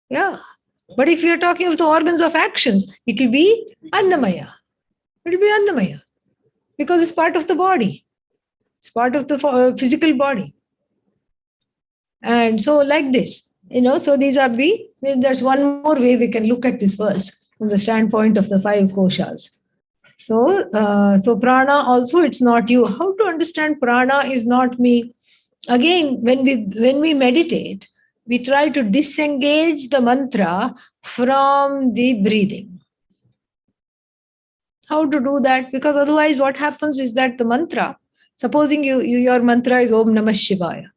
Yeah. But if we are talking of the organs of actions, it will be annamaya. It will be annamaya, because it's part of the body. It's part of the physical body. And so like this, so there's one more way we can look at this verse from the standpoint of the 5 koshas. So prana also, it's not you. How to understand prana is not me? Again, when we meditate, we try to disengage the mantra from the breathing. How to do that? Because otherwise what happens is that the mantra, supposing your mantra is Om Namah Shivaya,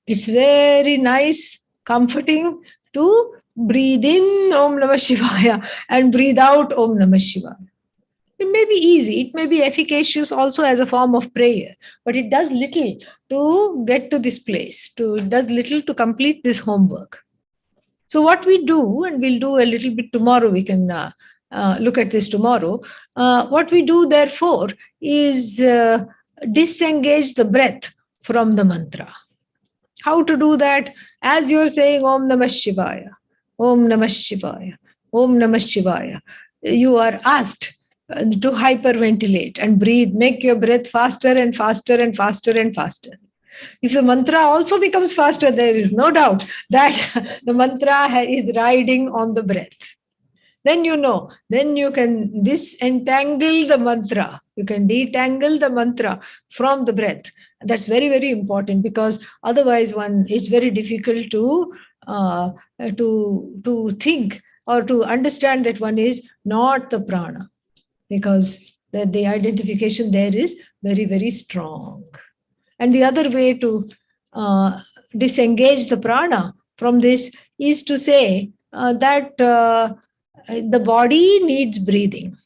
it's very nice, comforting to breathe in Om Namah Shivaya and breathe out Om Namah Shivaya. It may be easy, it may be efficacious also as a form of prayer, but it does little to get to this place, it does little to complete this homework. So what we do, and we'll do a little bit tomorrow, we can look at this tomorrow. What we do, therefore, is disengage the breath from the mantra. How to do that? As you're saying Om Namah Shivaya, Om Namah Shivaya, Om Namah Shivaya, you are asked to hyperventilate and breathe, make your breath faster and faster and faster and faster. If the mantra also becomes faster, there is no doubt that the mantra is riding on the breath. Then then you can disentangle the mantra. You can detangle the mantra from the breath. That's very, very important, because otherwise it's very difficult to think or to understand that one is not the prana, because the identification there is very, very strong. And the other way to disengage the prana from this is to say that the body needs breathing.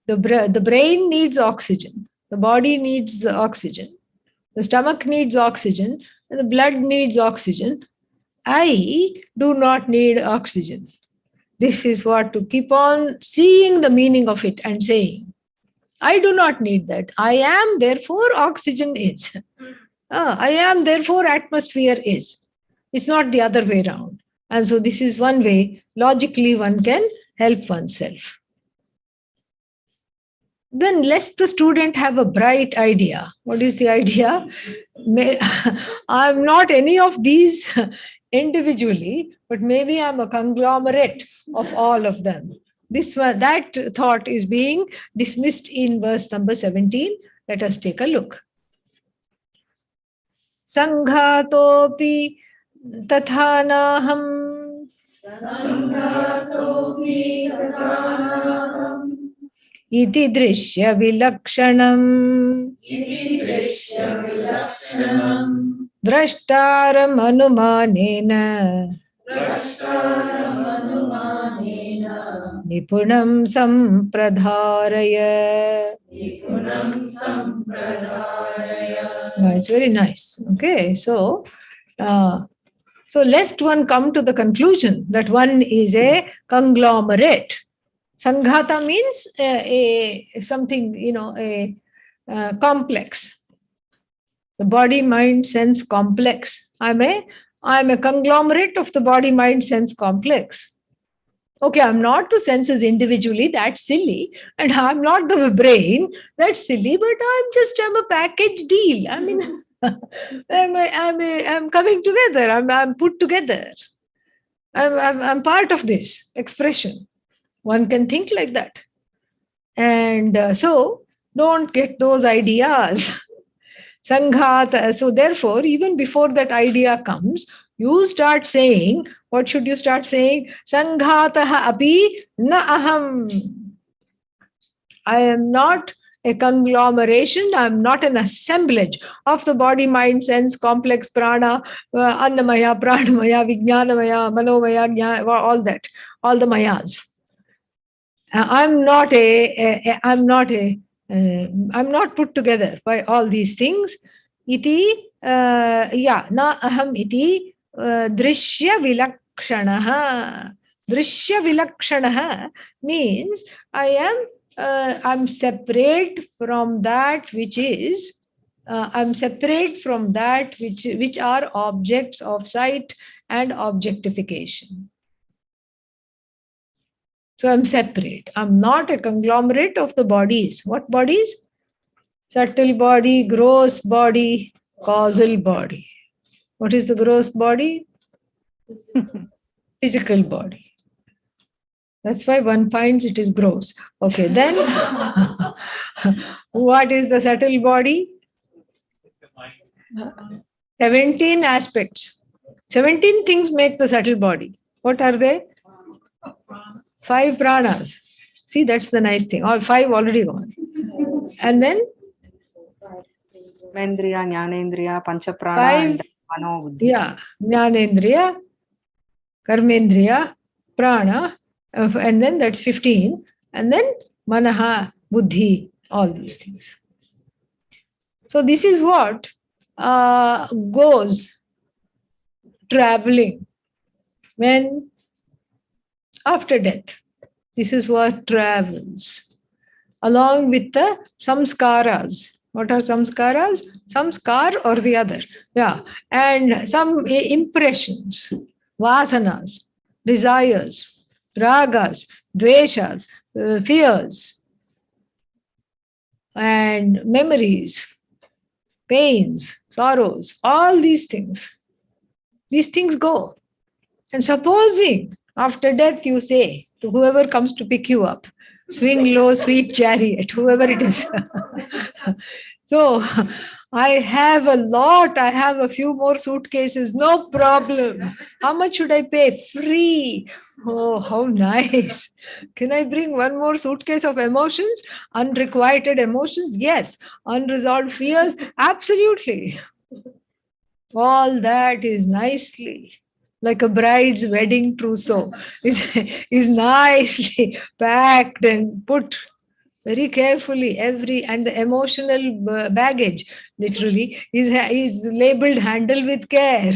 The brain needs oxygen. The body needs the oxygen. The stomach needs oxygen. And the blood needs oxygen. I do not need oxygen. This is what to keep on seeing the meaning of it and saying, I do not need that. I am, therefore oxygen is. I am, therefore atmosphere is. It's not the other way around. And so this is one way, logically, one can help oneself. Then lest the student have a bright idea. What is the idea? I'm not any of these individually, but maybe I'm a conglomerate of all of them. That thought is being dismissed in verse number 17. Let us take a look. Sanghatopi tathanaham. Sanghatopi tathanaham. Iti drishya vilakshanam. Iti drishya vilakshanam. Drashtaram anumanena. Drashtaram anumanena. Nipunam sampradharaya. Nipunam sampradharaya. It's very nice. Okay, so lest one come to the conclusion that one is a conglomerate. Sanghata means something, a complex. The body, mind, sense complex. I'm a conglomerate of the body, mind, sense complex. Okay, I'm not the senses individually, that's silly. And I'm not the brain, that's silly, but I'm a package deal. I mean, I'm coming together, I'm put together. I'm part of this expression. One can think like that. And so don't get those ideas. Sanghata. So therefore, even before that idea comes, You start saying, what should you start saying? Sanghataha api na aham. I am not a conglomeration, I am not an assemblage of the body, mind, sense, complex, prana, annamaya, pranamaya, vijnanamaya, manomaya, all that, all the mayas. I'm not I'm not put together by all these things. Iti, na aham iti drishya vilakshanaha. Drishya vilakshanaha means I'm separate from that which is, I'm separate from that which are objects of sight and objectification. So I'm separate. I'm not a conglomerate of the bodies. What bodies? Subtle body, gross body, causal body. What is the gross body? Physical body. That's why one finds it is gross. Okay, then what is the subtle body? 17 aspects. 17 things make the subtle body. What are they? 5 pranas. See, that's the nice thing. All 5 already gone. And then? Mendriya, Jnanendriya, Panchaprana, and Mano Buddhi. Yeah, Jnanendriya, Karmendriya, Prana, and then that's 15. And then Manaha, Buddhi, all these things. So this is what goes traveling when after death. This is what travels along with the samskaras. What are samskaras? Samskar or the other. Yeah. And some impressions, vasanas, desires, ragas, dveshas, fears, and memories, pains, sorrows, all these things go. And supposing after death you say to whoever comes to pick you up, swing low, sweet chariot, whoever it is. So I have a few more suitcases, no problem. How much should I pay? Free. Oh, how nice. Can I bring one more suitcase of emotions? Unrequited emotions? Yes. Unresolved fears? Absolutely. All that is nicely, like a bride's wedding trousseau, is nicely packed and put very carefully. And the emotional baggage literally is labeled handle with care.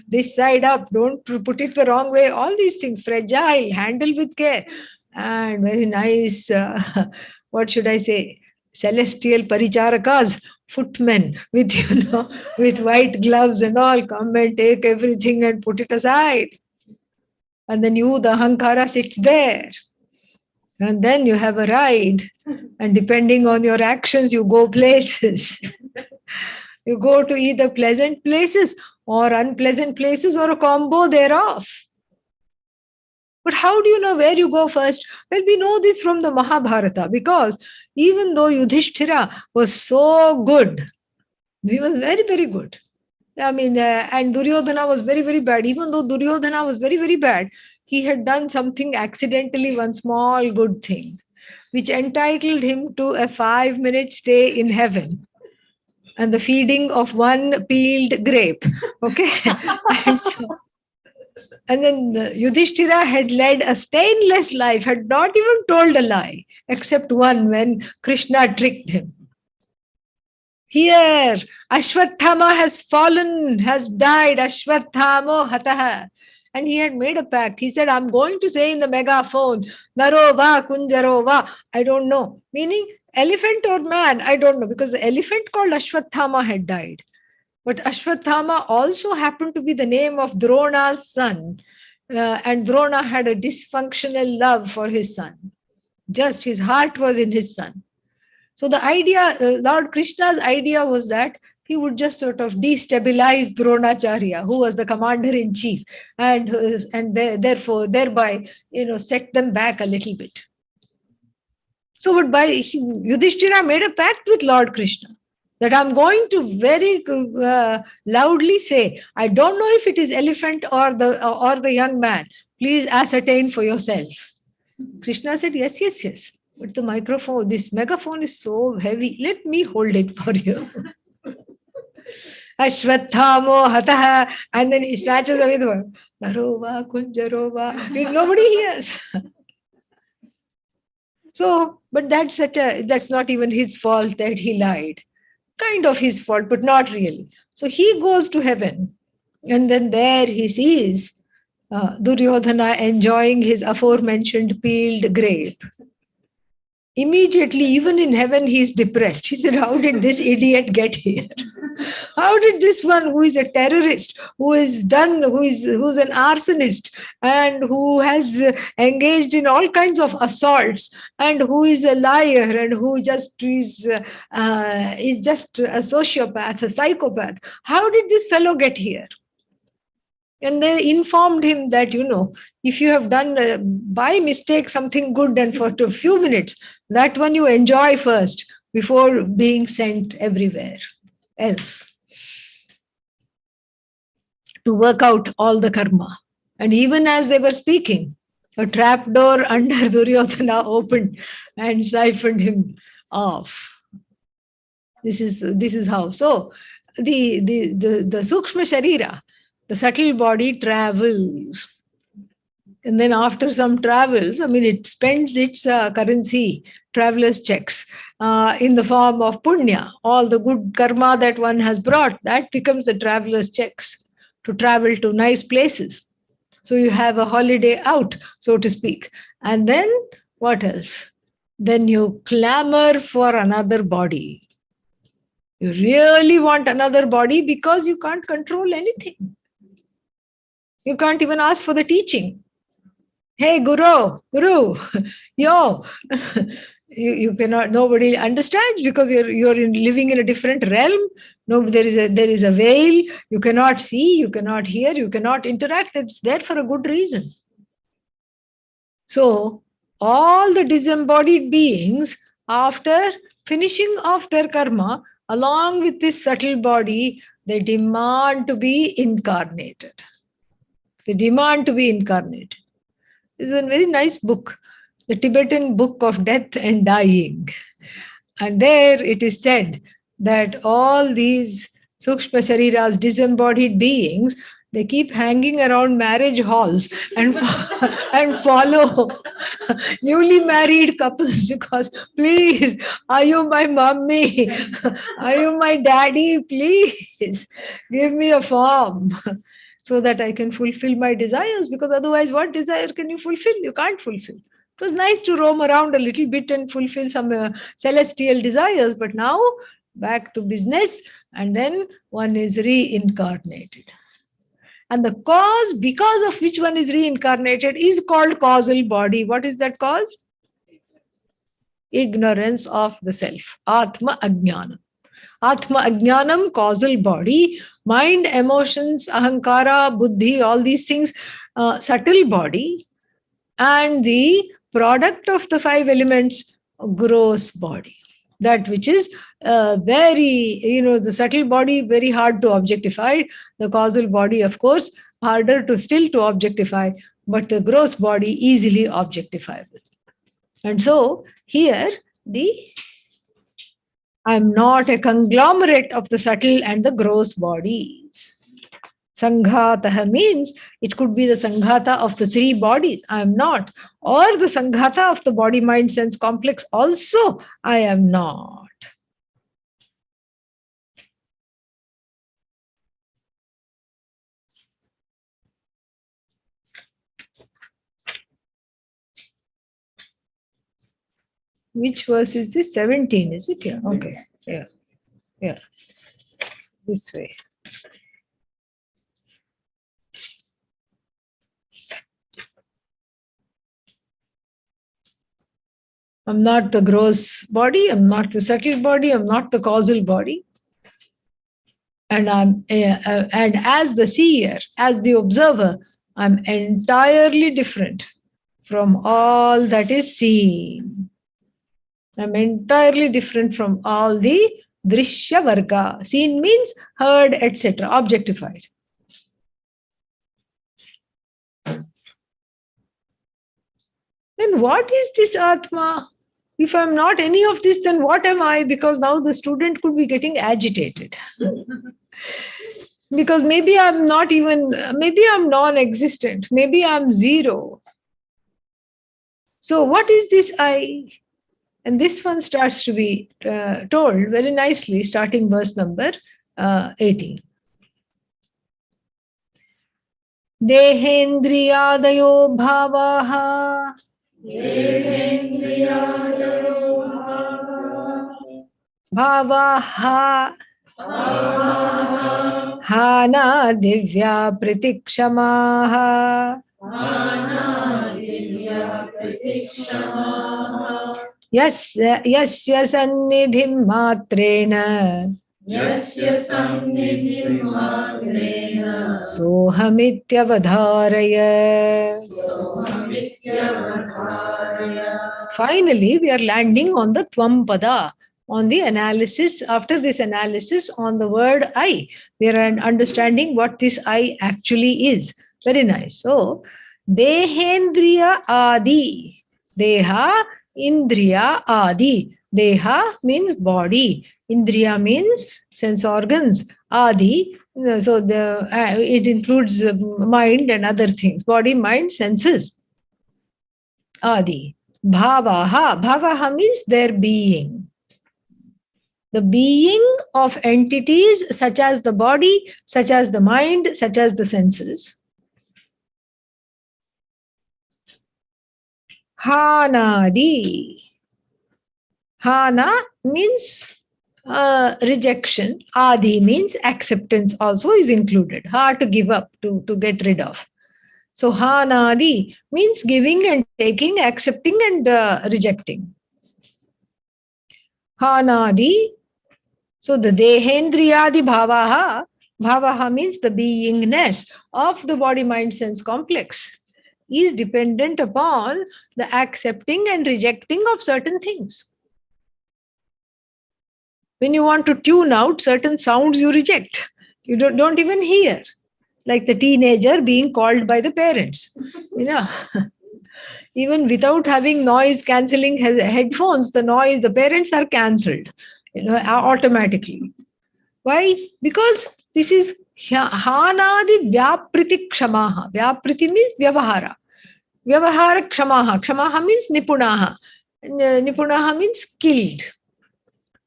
This side up, don't put it the wrong way. All these things, fragile, handle with care. And very nice, what should I say, celestial paricharakas, footmen with, with white gloves and all, come and take everything and put it aside. And then you, the Ahankara, sits there. And then you have a ride. And depending on your actions, you go places. You go to either pleasant places or unpleasant places or a combo thereof. But how do you know where you go first? Well, we know this from the Mahabharata, because even though Yudhishthira was so good, he was very, very good. I mean, and Duryodhana was very, very bad. Even though Duryodhana was very, very bad, he had done something accidentally, one small good thing, which entitled him to a 5-minute stay in heaven and the feeding of one peeled grape. Okay. And then Yudhishthira had led a stainless life, had not even told a lie, except one when Krishna tricked him. Here, Ashwathama has fallen, has died, Ashwathamo hataha. And he had made a pact. He said, I'm going to say in the megaphone, Narova, Kunjarova, I don't know. Meaning, elephant or man, I don't know, because the elephant called Ashwathama had died. But Ashwathama also happened to be the name of Drona's son. And Drona had a dysfunctional love for his son. Just his heart was in his son. So the idea, Lord Krishna's idea was that he would just sort of destabilize Dronacharya, who was the commander-in-chief, and therefore thereby, set them back a little bit. So Yudhishthira made a pact with Lord Krishna. that I'm going to very loudly say, I don't know if it is elephant or the young man. Please ascertain for yourself. Krishna said, yes, yes, yes. But the microphone, this megaphone is so heavy. Let me hold it for you. Ashwathamo hataha. And then he snatches away the word. Narova, kunjarova. Nobody hears. So, but that's not even his fault that he lied. Kind of his fault, but not really. So he goes to heaven. And then there he sees Duryodhana enjoying his aforementioned peeled grape. Immediately, even in heaven, he's depressed. He said, how did this idiot get here? How did this one who is a terrorist, who's an arsonist, and who has engaged in all kinds of assaults, and who is a liar, and who just is just a sociopath, a psychopath, how did this fellow get here? And they informed him that, if you have done by mistake something good and for a few minutes, that one you enjoy first before being sent everywhere else to work out all the karma. And even as they were speaking, a trap door under Duryodhana opened and siphoned him off. This is how. So the Sukshma Sharira, the subtle body, travels. And then after some travels, it spends its currency, traveler's checks, in the form of punya. All the good karma that one has brought, that becomes the traveler's checks to travel to nice places. So you have a holiday out, so to speak. And then what else? Then you clamor for another body. You really want another body because you can't control anything. You can't even ask for the teaching. Hey, Guru, yo, you cannot, nobody understands because you're living in a different realm. No, there is a veil. You cannot see, you cannot hear, you cannot interact. It's there for a good reason. So all the disembodied beings, after finishing off their karma, along with this subtle body, they demand to be incarnated. They demand to be incarnated. This is a very nice book, the Tibetan Book of Death and Dying. And there it is said that all these Sukshma Shariras, disembodied beings, they keep hanging around marriage halls and follow newly married couples because, please, are you my mommy? Are you my daddy? Please give me a form so that I can fulfill my desires, because otherwise what desire can you fulfill? You can't fulfill. It was nice to roam around a little bit and fulfill some celestial desires, but now back to business, and then one is reincarnated. And the cause because of which one is reincarnated is called causal body. What is that cause? Ignorance of the self. Atma Ajnanam. Atma Ajnanam, causal body, mind, emotions, ahankara, buddhi, all these things, subtle body, and the product of the 5 elements, gross body. That which is very, the subtle body, very hard to objectify. The causal body, of course, harder to objectify, but the gross body easily objectifiable. And so here, I'm not a conglomerate of the subtle and the gross bodies. Sanghataha means it could be the sanghata of the 3 bodies. I am not. Or the sanghata of the body, mind, sense complex also. I am not. Which verse is this? 17, is it? Yeah. Okay. Yeah. This way. I'm not the gross body, I'm not the subtle body, I'm not the causal body. And and as the seer, as the observer, I'm entirely different from all that is seen. I'm entirely different from all the Drishya Varga. Seen means heard, etc. Objectified. Then what is this Atma? If I'm not any of this, then what am I? Because now the student could be getting agitated. Because maybe I'm not even, maybe I'm non-existent, maybe I'm zero. So what is this I? And this one starts to be told very nicely, starting verse number 18. Dehendriyadayo bhavaha bhavaha hana divya pratikshamaha yasya sannidhim matrena sohamityavadharaya. Finally, we are landing on the Tvampada, on the analysis. After this analysis on the word I, we are understanding what this I actually is. Very nice. So, Dehendriya Adi. Deha, Indriya Adi. Deha means body. Indriya means sense organs. Adi, so it includes mind and other things. Body, mind, senses. Adi. Bhavaha. Bhavaha means their being. The being of entities such as the body, such as the mind, such as the senses. Hanadi. Hana means rejection. Adi means acceptance also is included. Ha, to give up, to get rid of. So Hanadi means giving and taking, accepting and rejecting. Hanadi. So the Dehendriyadi Bhavaha. Bhavaha means the beingness of the body, mind, sense complex is dependent upon the accepting and rejecting of certain things. When you want to tune out certain sounds, you reject. You don't even hear. Like the teenager being called by the parents. Even without having noise cancelling headphones, the parents are cancelled, automatically. Why? Because this is Hanadi Vyapriti Kshamaha. Vyapriti means Vyavahara. Vyavahara Kshamaha. Kshamaha means Nipunaha. Nipunaha means skilled.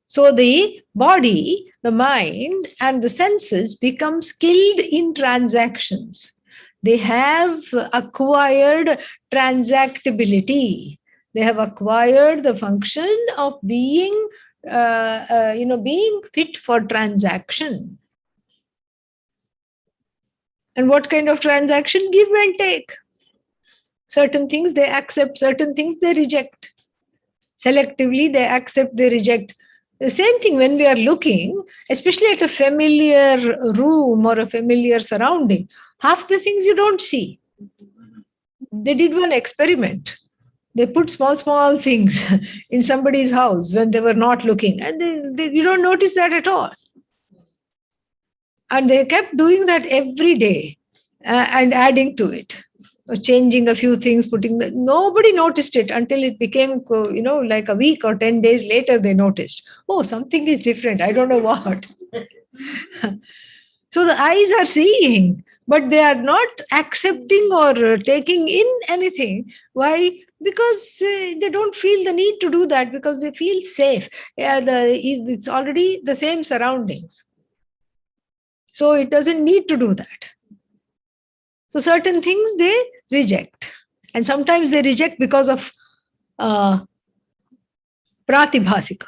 So the body, the mind, and the senses become skilled in transactions. They have acquired transactability. They have acquired the function of being, being fit for transaction. And what kind of transaction? Give and take. Certain things they accept, certain things they reject. Selectively, they accept, they reject. The same thing when we are looking, especially at a familiar room or a familiar surrounding, half the things you don't see. They did one experiment. They put small things in somebody's house when they were not looking, and you don't notice that at all. And they kept doing that every day and adding to it. Changing a few things, nobody noticed it until it became, like a week or 10 days later, they noticed, oh, something is different. I don't know what. So the eyes are seeing, but they are not accepting or taking in anything. Why? Because they don't feel the need to do that, because they feel safe. It's already the same surroundings. So it doesn't need to do that. So certain things they reject. And sometimes they reject because of pratibhasika.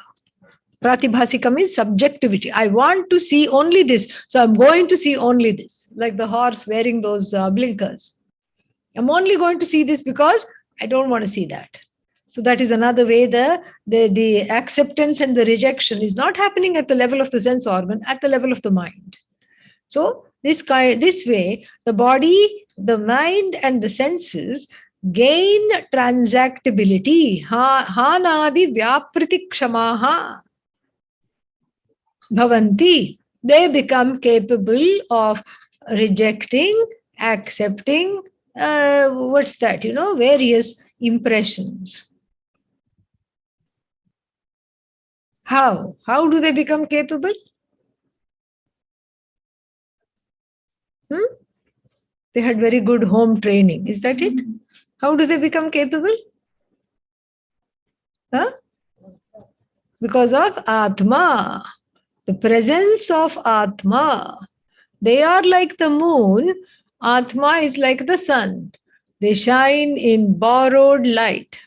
Pratibhasika means subjectivity. I want to see only this, so I'm going to see only this. Like the horse wearing those blinkers. I'm only going to see this because I don't want to see that. So that is another way the acceptance and the rejection is not happening at the level of the sense organ, at the level of the mind. So this way, the body, the mind, and the senses gain transactability. Hanadi vyapriti kshamaha. bhavanti. They become capable of rejecting, accepting, what's that? Various impressions. How? How do they become capable? They had very good home training. Is that it? How do they become capable? Huh? Because of Atma, the presence of Atma. They are like the moon. Atma is like the sun. They shine in borrowed light.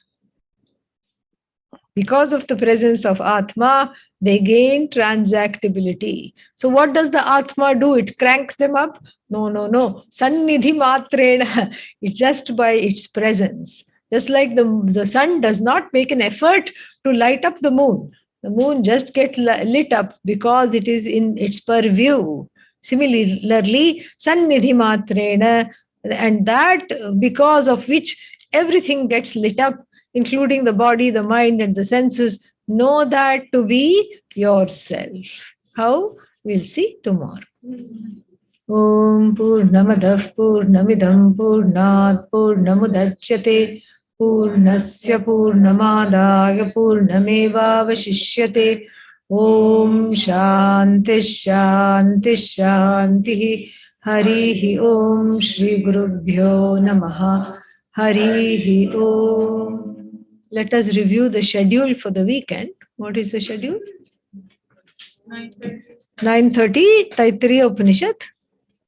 Because of the presence of Atma, they gain transactability. So what does the Atma do? It cranks them up? No. Sannidhi matrena. It's just by its presence. Just like the sun does not make an effort to light up the moon. The moon just gets lit up because it is in its purview. Similarly, Sannidhi matrena, and that because of which everything gets lit up, including the body, the mind, and the senses. Know that to be yourself. How? We'll see tomorrow. Om Purnamadav Purnamidam Purnat Purnamudachyate Purnasya Purnamadaya Purnameva Vashishyate. Om Shanti Shanti Shanti. Harihi Om Shri Gurubhyo Namaha. Harihi Om. Let us review the schedule for the weekend. What is the schedule? 9:30 Taittiriya Upanishad,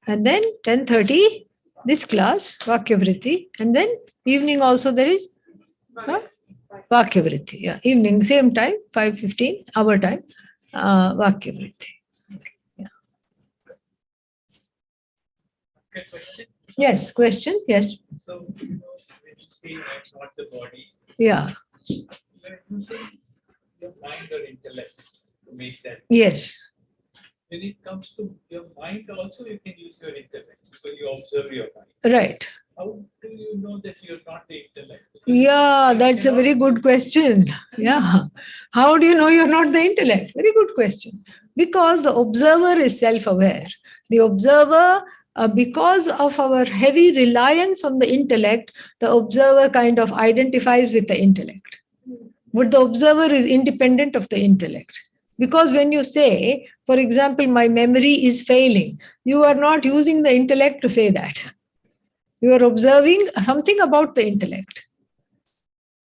and then 10:30 this class Vakya Vrtti, and then evening also there is Vakya Vrtti. Yeah, evening same time 5:15 our time Vakya Vrtti. Yeah. Yes, question. Yes. So when you say that's not the body, Yeah. you're using your mind or intellect to make that. Yes. When it comes to your mind, also you can use your intellect. So you observe your mind. Right. How do you know that you're not the intellect? Because Yeah, that's a very good question. Yeah. How do you know you're not the intellect? Very good question. Because the observer is self-aware. The observer, because of our heavy reliance on the intellect, the observer kind of identifies with the intellect. But the observer is independent of the intellect. Because when you say, for example, my memory is failing, you are not using the intellect to say that. You are observing something about the intellect.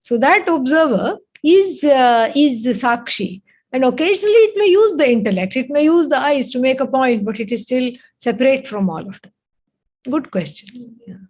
So that observer is Sakshi. And occasionally it may use the intellect, it may use the eyes to make a point, but it is still separate from all of them. Good question. Yeah.